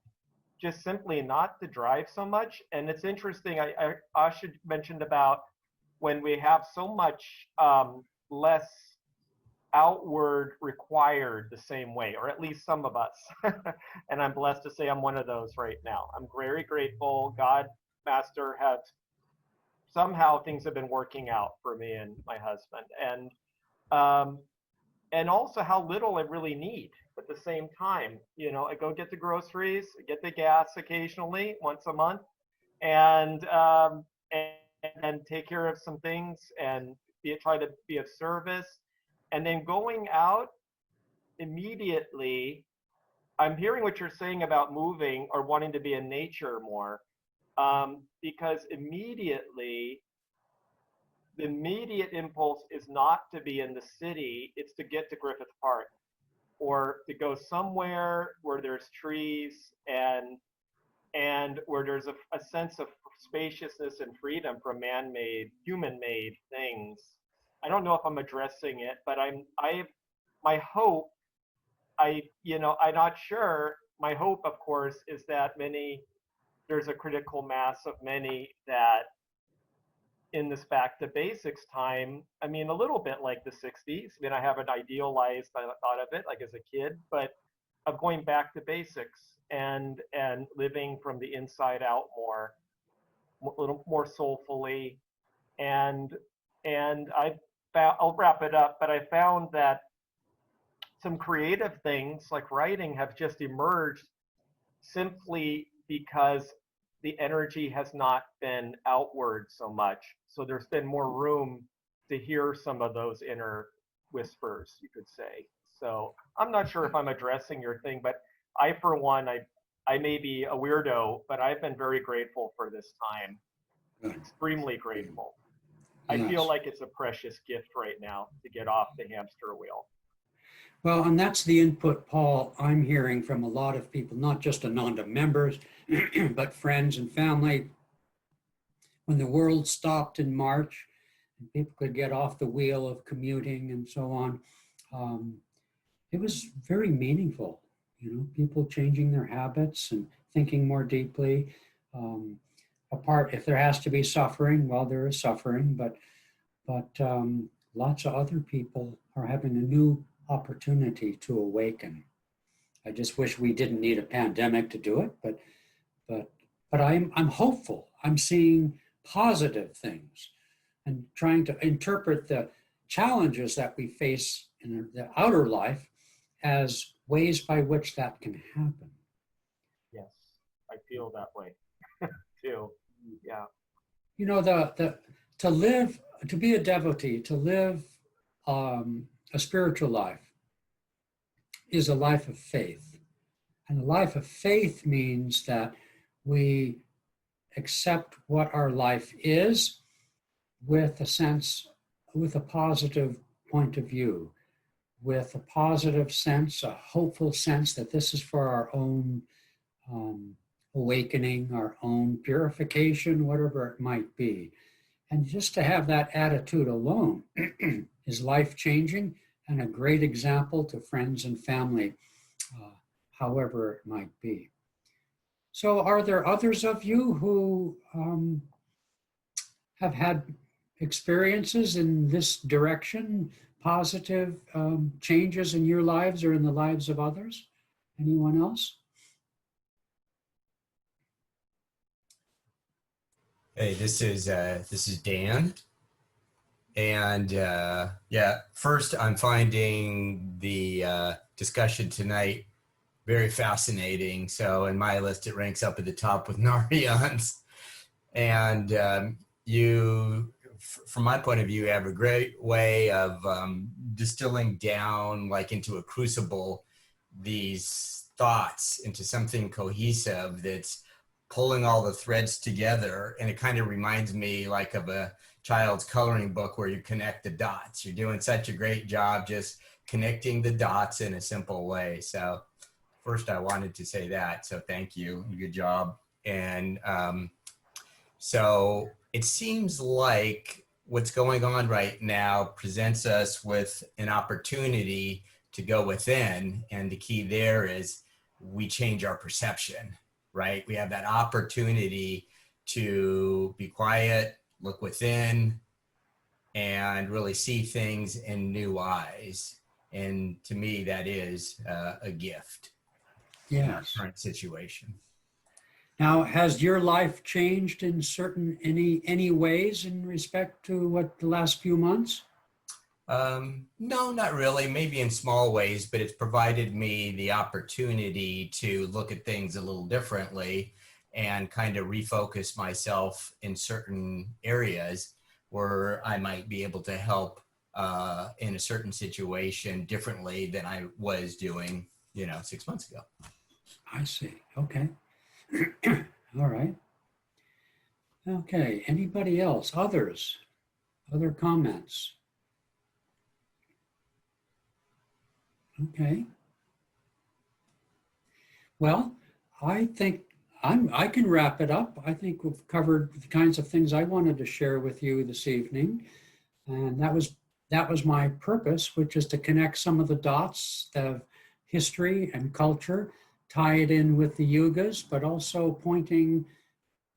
just simply not to drive so much. And it's interesting, Asha mentioned about when we have so much less outward required the same way, or at least some of us. And I'm blessed to say I'm one of those right now. I'm very grateful. God, Master, have somehow things have been working out for me and my husband. And also how little I really need at the same time. You know, I go get the groceries, get the gas occasionally once a month, and take care of some things and try to be of service. And then going out immediately, I'm hearing what you're saying about moving or wanting to be in nature more, because immediately, the immediate impulse is not to be in the city, it's to get to Griffith Park, or to go somewhere where there's trees and where there's a sense of spaciousness and freedom from man-made, human-made things. I don't know if I'm addressing it, but my hope, I'm not sure. My hope, of course, is that there's a critical mass of many that in this back to basics time, I mean, a little bit like the 60s. I mean, I haven't idealized, I thought of it like as a kid, but of going back to basics and living from the inside out more, a little more soulfully. And I'll wrap it up, but I found that some creative things like writing have just emerged simply because the energy has not been outward so much. So there's been more room to hear some of those inner whispers, you could say. So I'm not sure if I'm addressing your thing, but I, for one, I may be a weirdo, but I've been very grateful for this time. Extremely grateful. Yes. I feel like it's a precious gift right now to get off the hamster wheel. Well, and that's the input, Paul, I'm hearing from a lot of people, not just Ananda members, but friends and family. When the world stopped in March, and people could get off the wheel of commuting and so on, it was very meaningful. You know, people changing their habits and thinking more deeply. Apart, if there has to be suffering, well, there is suffering, but lots of other people are having a new opportunity to awaken. I just wish we didn't need a pandemic to do it, but but I'm hopeful. I'm seeing positive things and trying to interpret the challenges that we face in the outer life as ways by which that can happen. Yes, I feel that way too. Yeah. You know, to be a devotee, to live a spiritual life is a life of faith. And a life of faith means that we accept what our life is with a positive point of view, with a positive sense, a hopeful sense that this is for our own awakening, our own purification, whatever it might be. And just to have that attitude alone is life-changing and a great example to friends and family, however it might be. So are there others of you who have had experiences in this direction, positive changes in your lives or in the lives of others? Anyone else? Hey, this is Dan, and yeah. First, I'm finding the discussion tonight very fascinating. So, in my list, it ranks up at the top with Narayan's. And you, from my point of view, have a great way of distilling down, like into a crucible, these thoughts into something cohesive that's pulling all the threads together. And it kind of reminds me like of a child's coloring book where you connect the dots. You're doing such a great job just connecting the dots in a simple way. So first I wanted to say that. So thank you. Good job. And so it seems like what's going on right now presents us with an opportunity to go within. And the key there is we change our perception. Right? We have that opportunity to be quiet, look within, and really see things in new eyes. And to me, that is a gift. Yes. In our current situation. Now, has your life changed in any ways in respect to what the last few months? No, not really. Maybe in small ways, but it's provided me the opportunity to look at things a little differently and kind of refocus myself in certain areas where I might be able to help in a certain situation differently than I was doing, 6 months ago. I see. Okay. All right. Okay. Anybody else? Others? Other comments? Okay. Well, I think I can wrap it up. I think we've covered the kinds of things I wanted to share with you this evening. And that was my purpose, which is to connect some of the dots of history and culture, tie it in with the yugas, but also pointing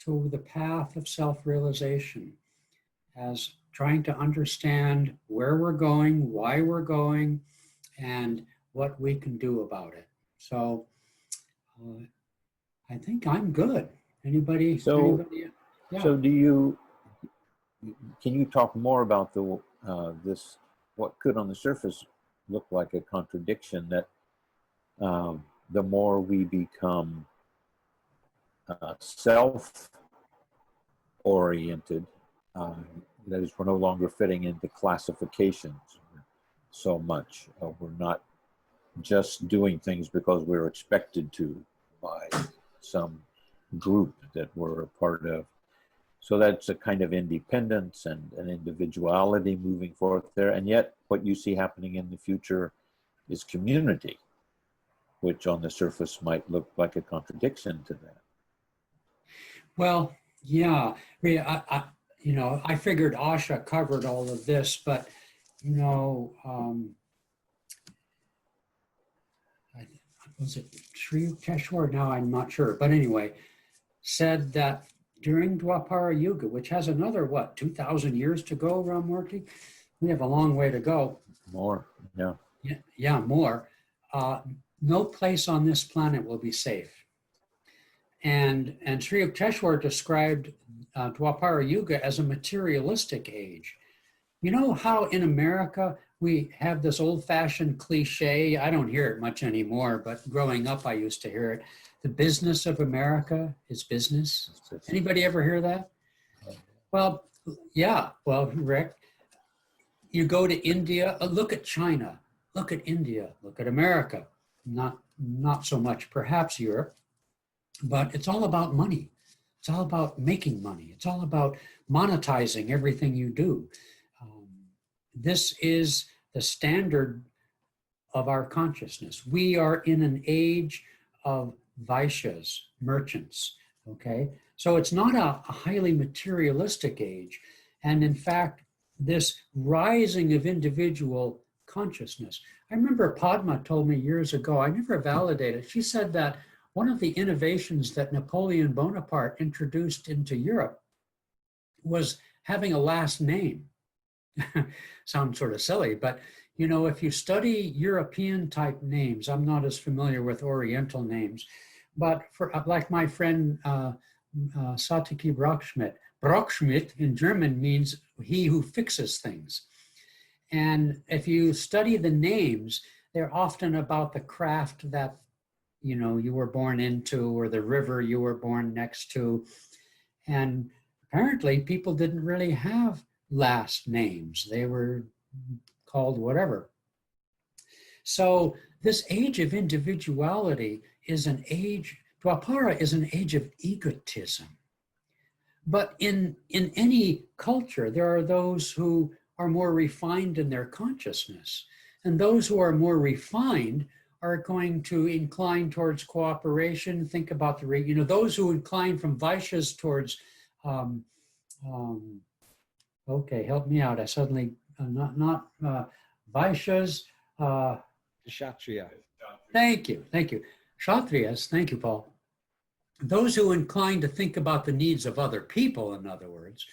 to the path of self-realization as trying to understand where we're going, why we're going, and what we can do about it. So I think I'm good. Anybody? So Yeah. So can you talk more about this, what could on the surface look like a contradiction, that the more we become self-oriented, that is, we're no longer fitting into classifications so much. We're not just doing things because we're expected to by some group that we're a part of. So that's a kind of independence and an individuality moving forth there. And yet what you see happening in the future is community, which on the surface might look like a contradiction to that. Well, yeah. I figured Asha covered all of this, but was it Sri Keshwar? Now I'm not sure, but anyway, said that during Dwapara Yuga, which has another 2,000 years to go, Ramurti, we have a long way to go. More, yeah. Yeah, more. No place on this planet will be safe. And Sri Yukteswar described Dwapara Yuga as a materialistic age. You know how in America we have this old-fashioned cliche, I don't hear it much anymore, but growing up I used to hear it, the business of America is business. Anybody ever hear that? Well, yeah, well, Rick, you go to India, look at China, look at India, look at America, not so much perhaps Europe, but it's all about money. It's all about making money. It's all about monetizing everything you do. This is the standard of our consciousness. We are in an age of Vaishyas, merchants, okay? So it's not a highly materialistic age. And in fact, this rising of individual consciousness. I remember Padma told me years ago, I never validated, she said that one of the innovations that Napoleon Bonaparte introduced into Europe was having a last name. Sounds sort of silly, but you know, if you study European type names, I'm not as familiar with Oriental names, but for like my friend Satiki Brockschmidt, Brockschmidt in German means he who fixes things. And if you study the names, they're often about the craft that, you know, you were born into or the river you were born next to. And apparently people didn't really have last names. They were called whatever. So this age of individuality is an age, Dwapara is an age of egotism. But in any culture, there are those who are more refined in their consciousness. And those who are more refined are going to incline towards cooperation, think about the, you know, those who incline from Vaishyas towards, okay, help me out. I suddenly, not Vaishyas. Kshatriya. Thank you. Kshatriyas, thank you, Paul. Those who incline to think about the needs of other people, in other words,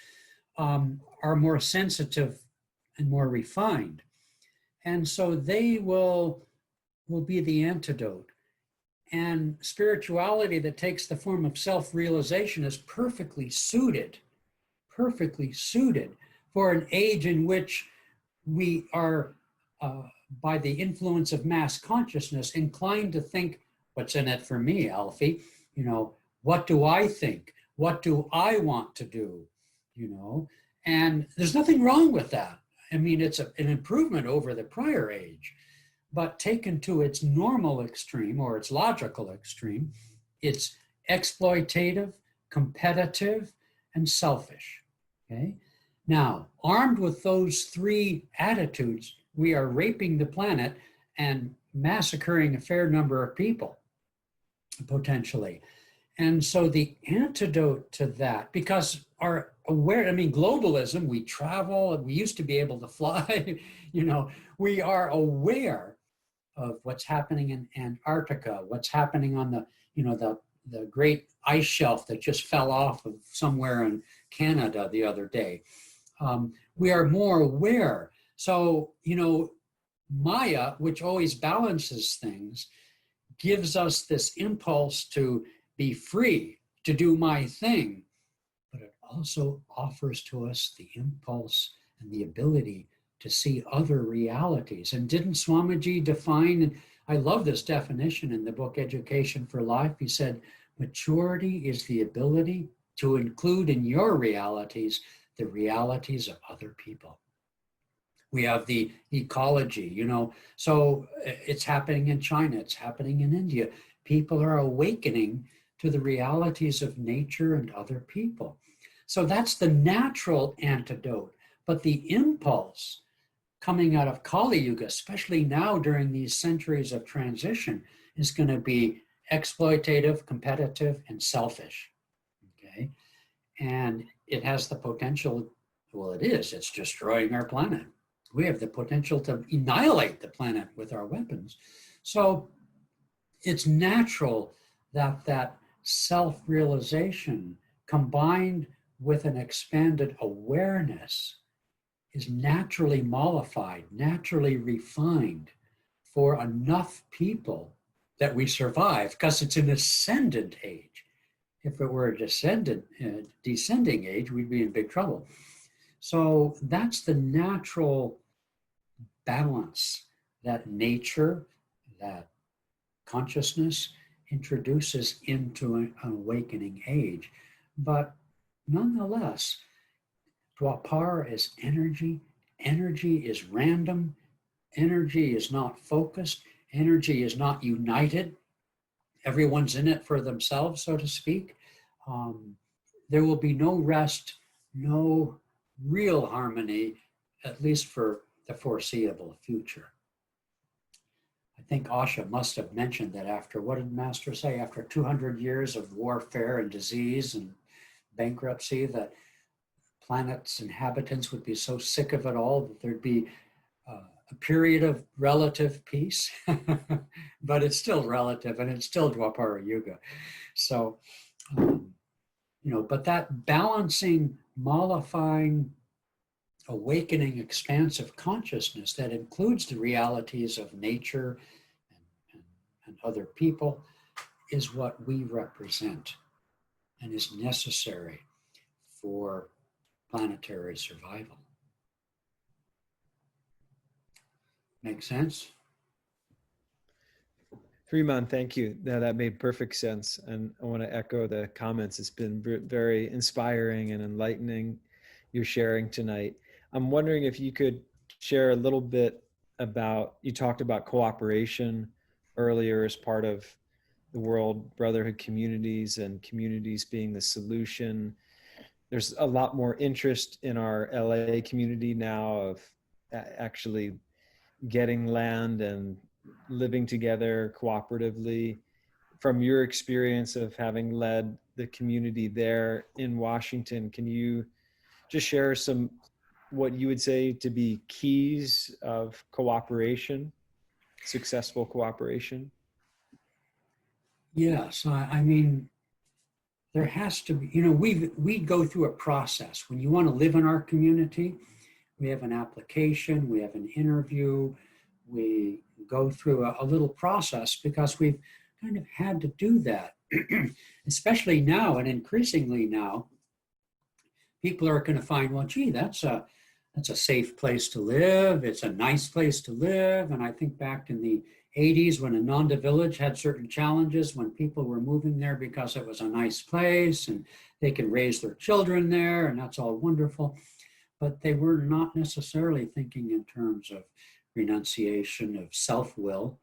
are more sensitive and more refined. And so they will be the antidote. And spirituality that takes the form of self-realization is perfectly suited for an age in which we are, by the influence of mass consciousness, inclined to think, what's in it for me, Alfie? You know, what do I think? What do I want to do? You know, and there's nothing wrong with that. I mean, it's an improvement over the prior age, but taken to its normal extreme or its logical extreme, it's exploitative, competitive, and selfish, okay? Now, armed with those three attitudes, we are raping the planet and massacring a fair number of people, potentially. And so the antidote to that, because our globalism, we travel, we used to be able to fly, you know, we are aware of what's happening in Antarctica, what's happening on the, you know, the great ice shelf that just fell off of somewhere in Canada the other day. We are more aware. So, you know, Maya, which always balances things, gives us this impulse to be free, to do my thing, but it also offers to us the impulse and the ability to see other realities. And didn't Swamiji define, I love this definition in the book Education for Life, he said, maturity is the ability to include in your realities the realities of other people. We have the ecology, you know, so it's happening in China, it's happening in India. People are awakening to the realities of nature and other people. So that's the natural antidote. But the impulse coming out of Kali Yuga, especially now during these centuries of transition, is going to be exploitative, competitive, and selfish, okay? And it has the potential, well, it's destroying our planet. We have the potential to annihilate the planet with our weapons. So it's natural that that self-realization combined with an expanded awareness is naturally mollified, naturally refined for enough people that we survive, because it's an ascendant age. If it were a descending age, we'd be in big trouble. So that's the natural balance that nature, that consciousness introduces into an awakening age. But nonetheless, Dwapara is energy. Energy is random. Energy is not focused. Energy is not united. Everyone's in it for themselves, so to speak. There will be no rest, no real harmony, at least for the foreseeable future. I think Asha must have mentioned that after, what did Master say, after 200 years of warfare and disease and bankruptcy, that planet's inhabitants would be so sick of it all that there'd be a period of relative peace. But it's still relative, and it's still Dwapara Yuga. So, but that balancing, mollifying, awakening, expansive consciousness that includes the realities of nature and other people is what we represent and is necessary for planetary survival. Make sense? Hriman, thank you. That made perfect sense. And I want to echo the comments. It's been very inspiring and enlightening, your sharing tonight. I'm wondering if you could share a little bit about, you talked about cooperation earlier as part of the World Brotherhood communities and communities being the solution. There's a lot more interest in our LA community now of actually getting land and living together cooperatively. From your experience of having led the community there in Washington, can you just share some, what you would say to be keys of cooperation, successful cooperation? Yes, I mean, there has to be, we go through a process. When you want to live in our community, we have an application, we have an interview, we go through a little process because we've kind of had to do that, especially now and increasingly now. People are going to find, well, gee, that's a safe place to live. It's a nice place to live. And I think back in the 80s when Ananda Village had certain challenges when people were moving there because it was a nice place and they could raise their children there, and that's all wonderful. But they were not necessarily thinking in terms of renunciation, of self-will,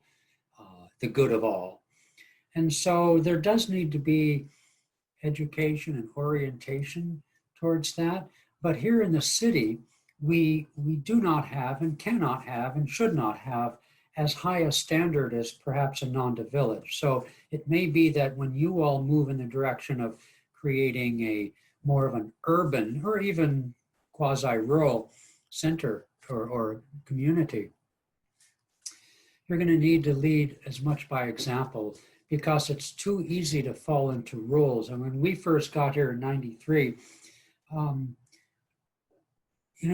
the good of all. And so there does need to be education and orientation towards that. But here in the city, we do not have and cannot have and should not have as high a standard as perhaps Ananda Village. So it may be that when you all move in the direction of creating a more of an urban or even quasi-rural center or community, you're going to need to lead as much by example because it's too easy to fall into rules. And when we first got here in '93,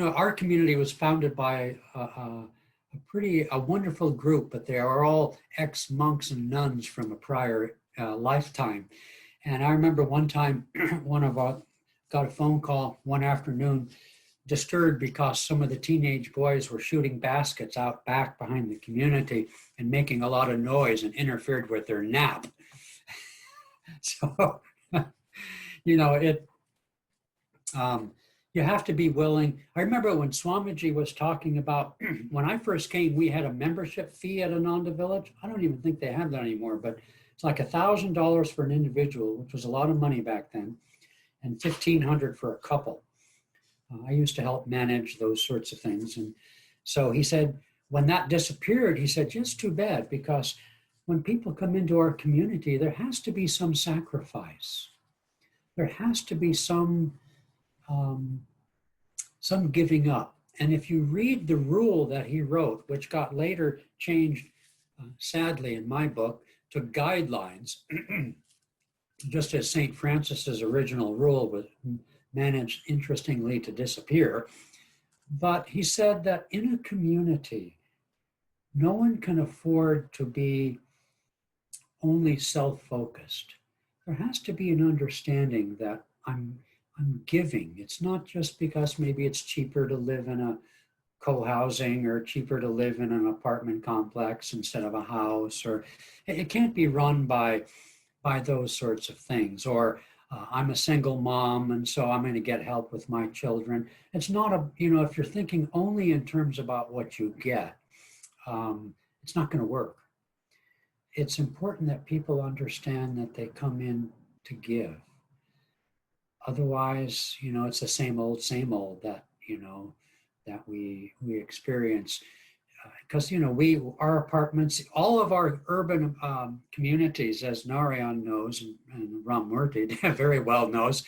our community was founded by a wonderful group, but they are all ex-monks and nuns from a prior lifetime. And I remember one time, one of us got a phone call one afternoon, disturbed because some of the teenage boys were shooting baskets out back behind the community and making a lot of noise and interfered with their nap. So, you have to be willing. I remember when Swamiji was talking about, when I first came, we had a membership fee at Ananda Village. I don't even think they have that anymore, but it's like $1,000 for an individual, which was a lot of money back then, and $1,500 for a couple. I used to help manage those sorts of things. And so he said, when that disappeared, he said, just too bad, because when people come into our community, there has to be some sacrifice. There has to be some giving up. And if you read the rule that he wrote, which got later changed, sadly in my book, to guidelines, just as St. Francis's original rule was managed, interestingly, to disappear. But he said that in a community, no one can afford to be only self-focused. there has to be an understanding that I'm giving. It's not just because maybe it's cheaper to live in a co-housing or cheaper to live in an apartment complex instead of a house, or it can't be run by those sorts of things. Or I'm a single mom and so I'm going to get help with my children. It's not a, if you're thinking only in terms about what you get, it's not going to work. It's important that people understand that they come in to give. Otherwise, it's the same old that, that we experience. Because, our apartments, all of our urban communities, as Narayan knows, and Ram Murthy very well knows,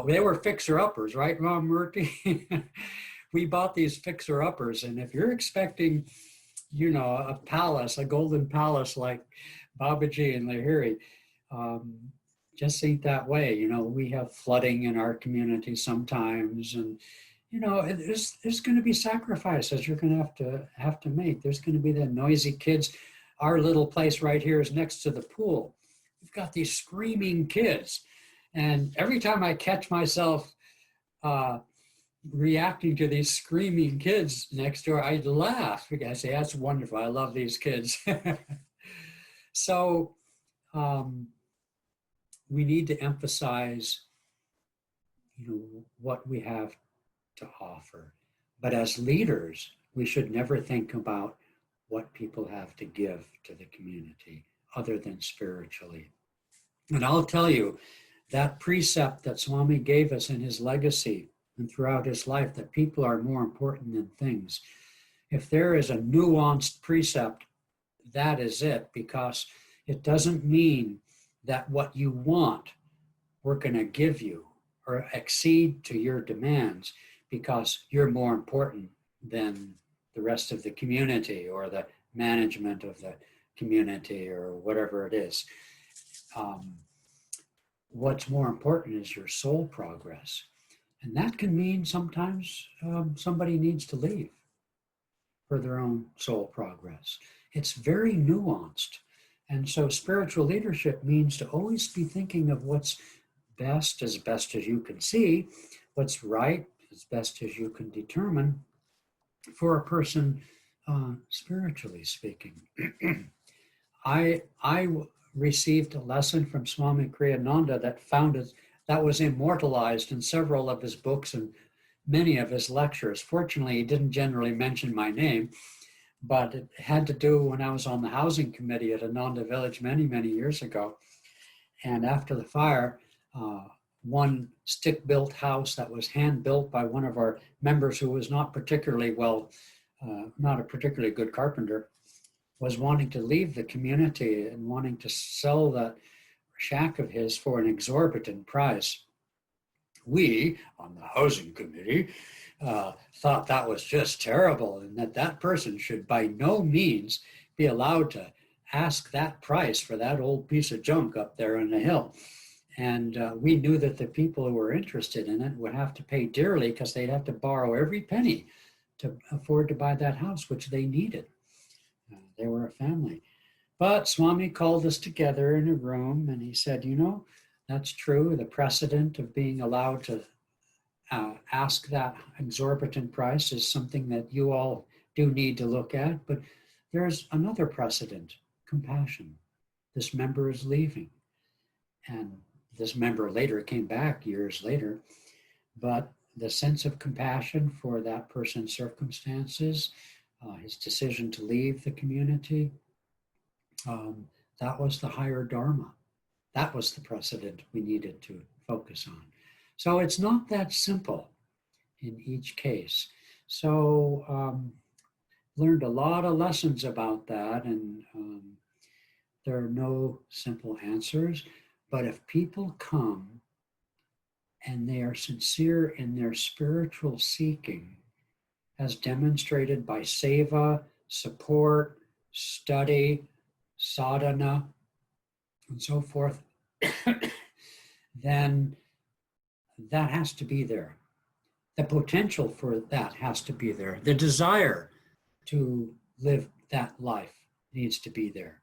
they were fixer-uppers, right, Ram Murthy? We bought these fixer-uppers, and if you're expecting, a palace, a golden palace like Babaji and Lahiri, just ain't that way. We have flooding in our community sometimes, and there's going to be sacrifices you're going to have to make. There's going to be the noisy kids. Our little place right here is next to the pool. We've got these screaming kids, and every time I catch myself reacting to these screaming kids next door, I laugh because I say, that's wonderful. I love these kids. So we need to emphasize, what we have to offer. But as leaders, we should never think about what people have to give to the community other than spiritually. And I'll tell you, that precept that Swami gave us in his legacy and throughout his life, that people are more important than things. If there is a nuanced precept, that is it, because it doesn't mean that what you want, we're going to give you or accede to your demands because you're more important than the rest of the community or the management of the community or whatever it is. What's more important is your soul progress. And that can mean sometimes somebody needs to leave for their own soul progress. It's very nuanced. And so spiritual leadership means to always be thinking of what's best as you can see, what's right as best as you can determine for a person, spiritually speaking. I received a lesson from Swami Kriyananda that was immortalized in several of his books and many of his lectures. Fortunately, he didn't generally mention my name, but it had to do when I was on the housing committee at Ananda Village many, many years ago. And after the fire, one stick-built house that was hand-built by one of our members who was not a particularly good carpenter, was wanting to leave the community and wanting to sell that shack of his for an exorbitant price. We, on the housing committee, thought that was just terrible and that person should by no means be allowed to ask that price for that old piece of junk up there on the hill. And we knew that the people who were interested in it would have to pay dearly because they'd have to borrow every penny to afford to buy that house, which they needed. They were a family. But Swami called us together in a room and he said, that's true. The precedent of being allowed to ask that exorbitant price is something that you all do need to look at. But there's another precedent, compassion. This member is leaving. And this member later came back years later. But the sense of compassion for that person's circumstances, his decision to leave the community, that was the higher dharma. That was the precedent we needed to focus on. So it's not that simple in each case. So learned a lot of lessons about that, and there are no simple answers. But if people come and they are sincere in their spiritual seeking, as demonstrated by seva, support, study, sadhana, and so forth, then that has to be there. The potential for that has to be there. The desire to live that life needs to be there.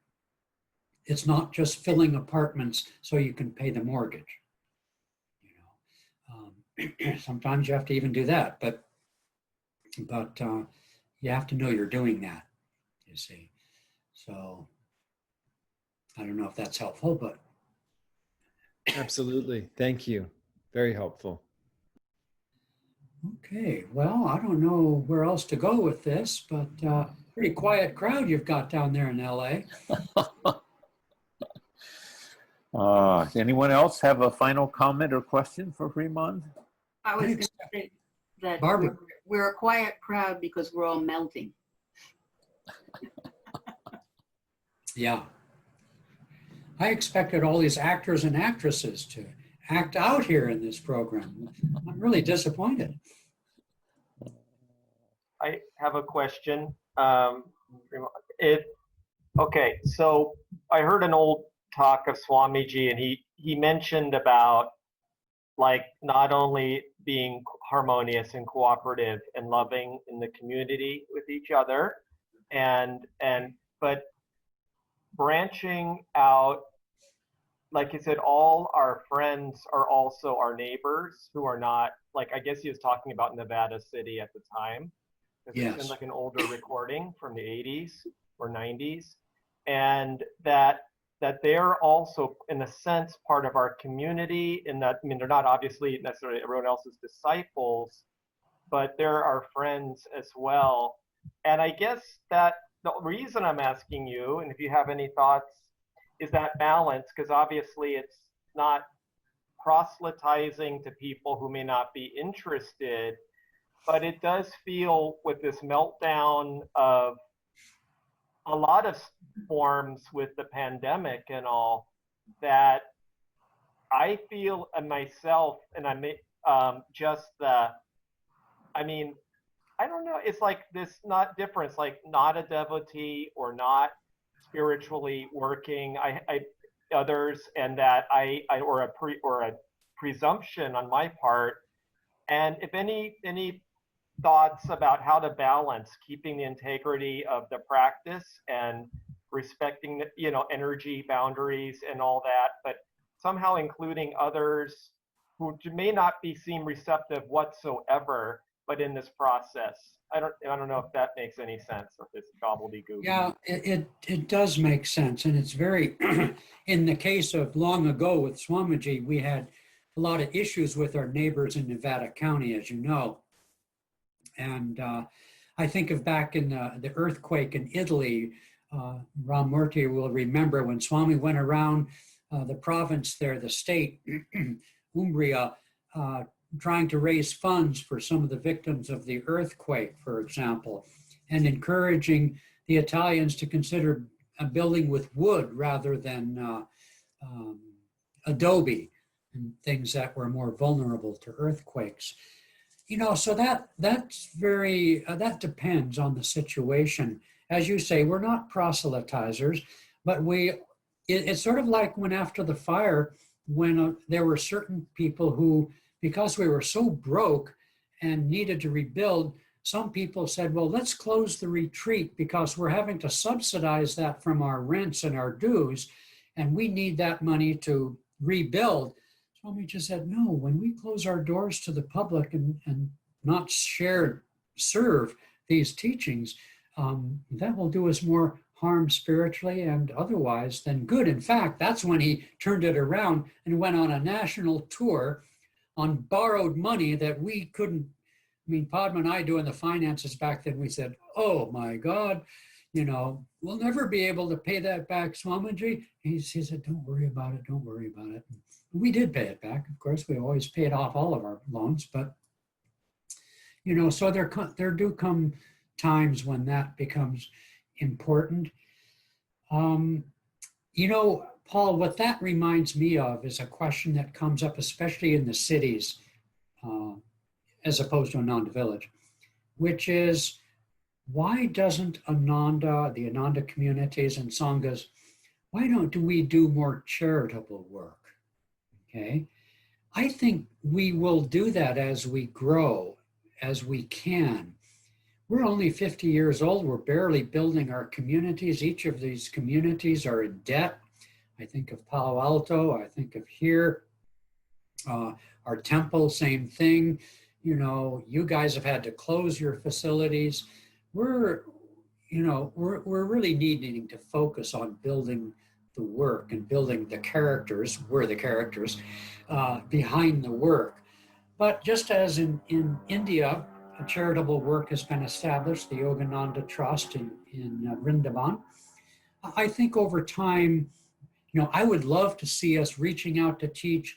it's not just filling apartments so you can pay the mortgage. Sometimes you have to even do that, but you have to know you're doing that, you see. So I don't know if that's helpful, but. Absolutely. Thank you. Very helpful. Okay, well, I don't know where else to go with this, but pretty quiet crowd you've got down there in LA. Anyone else have a final comment or question for Hriman? I was going to say that Barbara. we're a quiet crowd because we're all melting. Yeah. I expected all these actors and actresses to act out here in this program. I'm really disappointed. I have a question. Okay, so I heard an old talk of Swamiji, and he mentioned about like not only being harmonious and cooperative and loving in the community with each other, but branching out, like he said, all our friends are also our neighbors who are not, like, I guess he was talking about Nevada City at the time. Yes. It's like an older recording from the 80s or 90s. And that they're also, in a sense, part of our community, in that, I mean, they're not obviously necessarily everyone else's disciples, but they're our friends as well. And I guess that the reason I'm asking you, and if you have any thoughts, is that balance, because obviously it's not proselytizing to people who may not be interested, but it does feel with this meltdown of a lot of forms with the pandemic and all, that I feel in myself, and I may just the, I mean, I don't know, it's like this not difference, like not a devotee or not spiritually working, others, and that or a presumption on my part. And if any thoughts about how to balance keeping the integrity of the practice and respecting the, energy boundaries and all that, but somehow including others who may not seem receptive whatsoever, but in this process. I don't know if that makes any sense, or if it's gobbledygook. Yeah, it does make sense. And it's very, in the case of long ago with Swamiji, we had a lot of issues with our neighbors in Nevada County, as you know. And I think of back in the earthquake in Italy, Ramurti will remember when Swami went around the province there, the state, Umbria, trying to raise funds for some of the victims of the earthquake, for example, and encouraging the Italians to consider a building with wood rather than adobe and things that were more vulnerable to earthquakes. So that's very, that depends on the situation. As you say, we're not proselytizers, but it's sort of like when after the fire, when there were certain people who, because we were so broke and needed to rebuild, some people said, well, let's close the retreat because we're having to subsidize that from our rents and our dues, and we need that money to rebuild. Swami just said, no, when we close our doors to the public and not serve these teachings, that will do us more harm spiritually and otherwise than good. In fact, that's when he turned it around and went on a national tour on borrowed money that we couldn't. I mean, Padma and I doing the finances back then, we said, oh my God, we'll never be able to pay that back, Swamiji. He said, don't worry about it, don't worry about it. We did pay it back. Of course, we always paid off all of our loans, but, so there do come times when that becomes important. Paul, what that reminds me of is a question that comes up, especially in the cities, as opposed to Ananda Village, which is, why doesn't Ananda, the Ananda communities and Sanghas, why do we do more charitable work? Okay. I think we will do that as we grow, as we can. We're only 50 years old. We're barely building our communities. Each of these communities are in debt. I think of Palo Alto, I think of here. Our temple, same thing. You know, you guys have had to close your facilities. We're really needing to focus on building the work and building the characters. We're the characters behind the work. But just as in India, a charitable work has been established, the Yogananda Trust in Vrindavan. I think over time, you know, I would love to see us reaching out to teach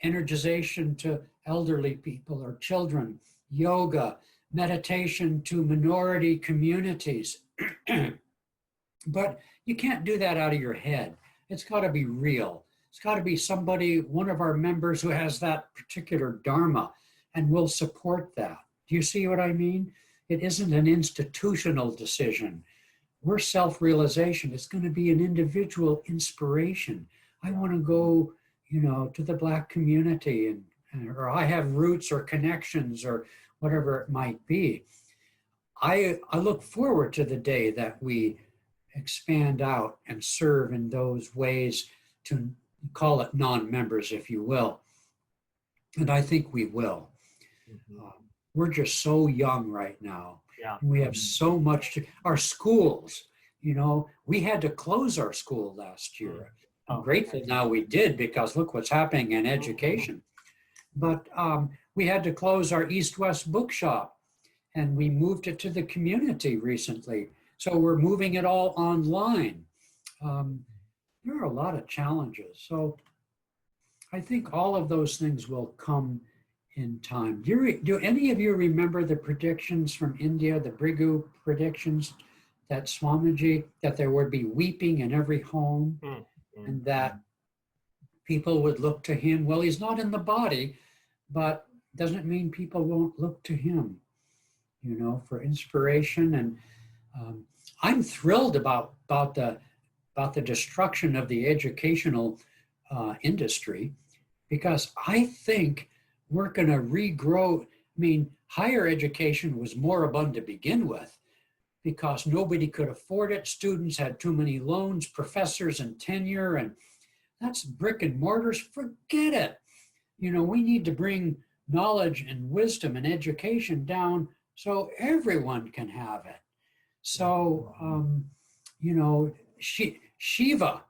energization to elderly people or children, yoga, meditation to minority communities. But you can't do that out of your head. It's got to be real. It's got to be somebody, one of our members who has that particular dharma, and will support that. Do you see what I mean? It isn't an institutional decision. We're self-realization. It's going to be an individual inspiration. I want to go, you know, to the Black community, or I have roots or connections or whatever it might be. I look forward to the day that we expand out and serve in those ways, to call it non-members, if you will. And I think we will. We're just so young right now. Yeah. We have so much to, our schools, you know, we had to close our school last year. I'm grateful now we did, because look what's happening in education. But we had to close our East-West bookshop, and we moved it to the community recently. So we're moving it all online. There are a lot of challenges. So I think all of those things will come in time. Do any of you remember the predictions from India, the Brigu predictions, that Swamiji, that there would be weeping in every home, and that people would look to him? Well, he's not in the body, but doesn't mean people won't look to him, you know, for inspiration. And I'm thrilled about the destruction of the educational industry, because I think we're going to regrow. I mean, higher education was moribund to begin with, because nobody could afford it. Students had too many loans, professors and tenure, and that's brick and mortars. Forget it. You know, we need to bring knowledge and wisdom and education down so everyone can have it. So, you know, Shiva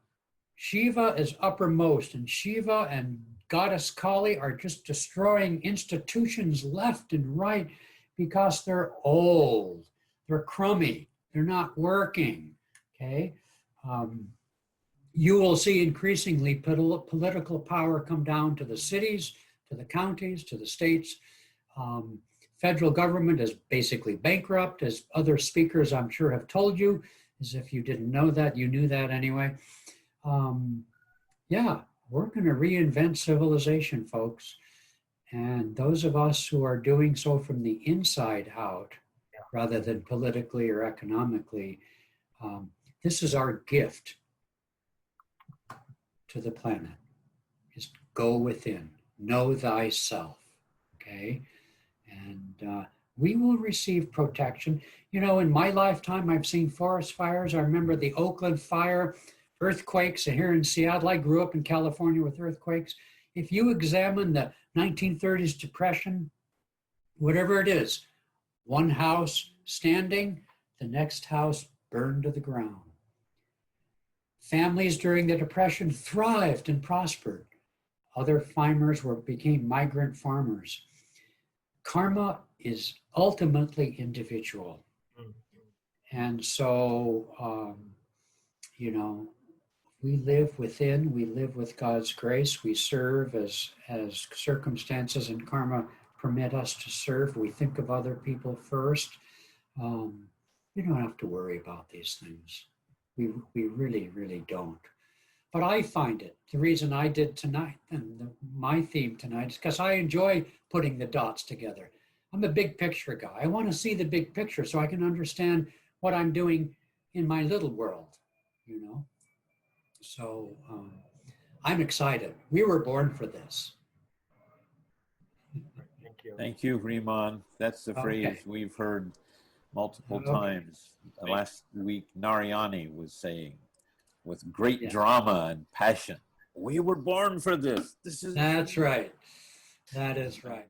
is uppermost, and Shiva and Goddess Kali are just destroying institutions left and right because they're old, they're crummy, they're not working, okay? You will see increasingly political power come down to the cities, to the counties, to the states. Federal government is basically bankrupt, as other speakers I'm sure have told you. As if you didn't know that, you knew that anyway. Yeah, we're going to reinvent civilization, folks. And those of us who are doing so from the inside out, rather than politically or economically, this is our gift to the planet, is go within, know thyself, okay? And we will receive protection. You know, in my lifetime, I've seen forest fires. I remember the Oakland fire, earthquakes here in Seattle. I grew up in California with earthquakes. If you examine the 1930s depression, whatever it is, one house standing, the next house burned to the ground. Families during the Depression thrived and prospered. Other farmers became migrant farmers. Karma is ultimately individual. And so, you know, we live within, we live with God's grace, we serve as circumstances and karma permit us to serve. We think of other people first. We don't have to worry about these things. We really, really don't. But I find it, the reason I did tonight, and my theme tonight, is because I enjoy putting the dots together. I'm a big picture guy. I want to see the big picture so I can understand what I'm doing in my little world, you know? So I'm excited. We were born for this. Thank you. Thank you, Hriman. That's the phrase we've heard multiple times. Last week, Narayani was saying, with great Yeah. drama and passion. We were born for this. This is That's right. That is right.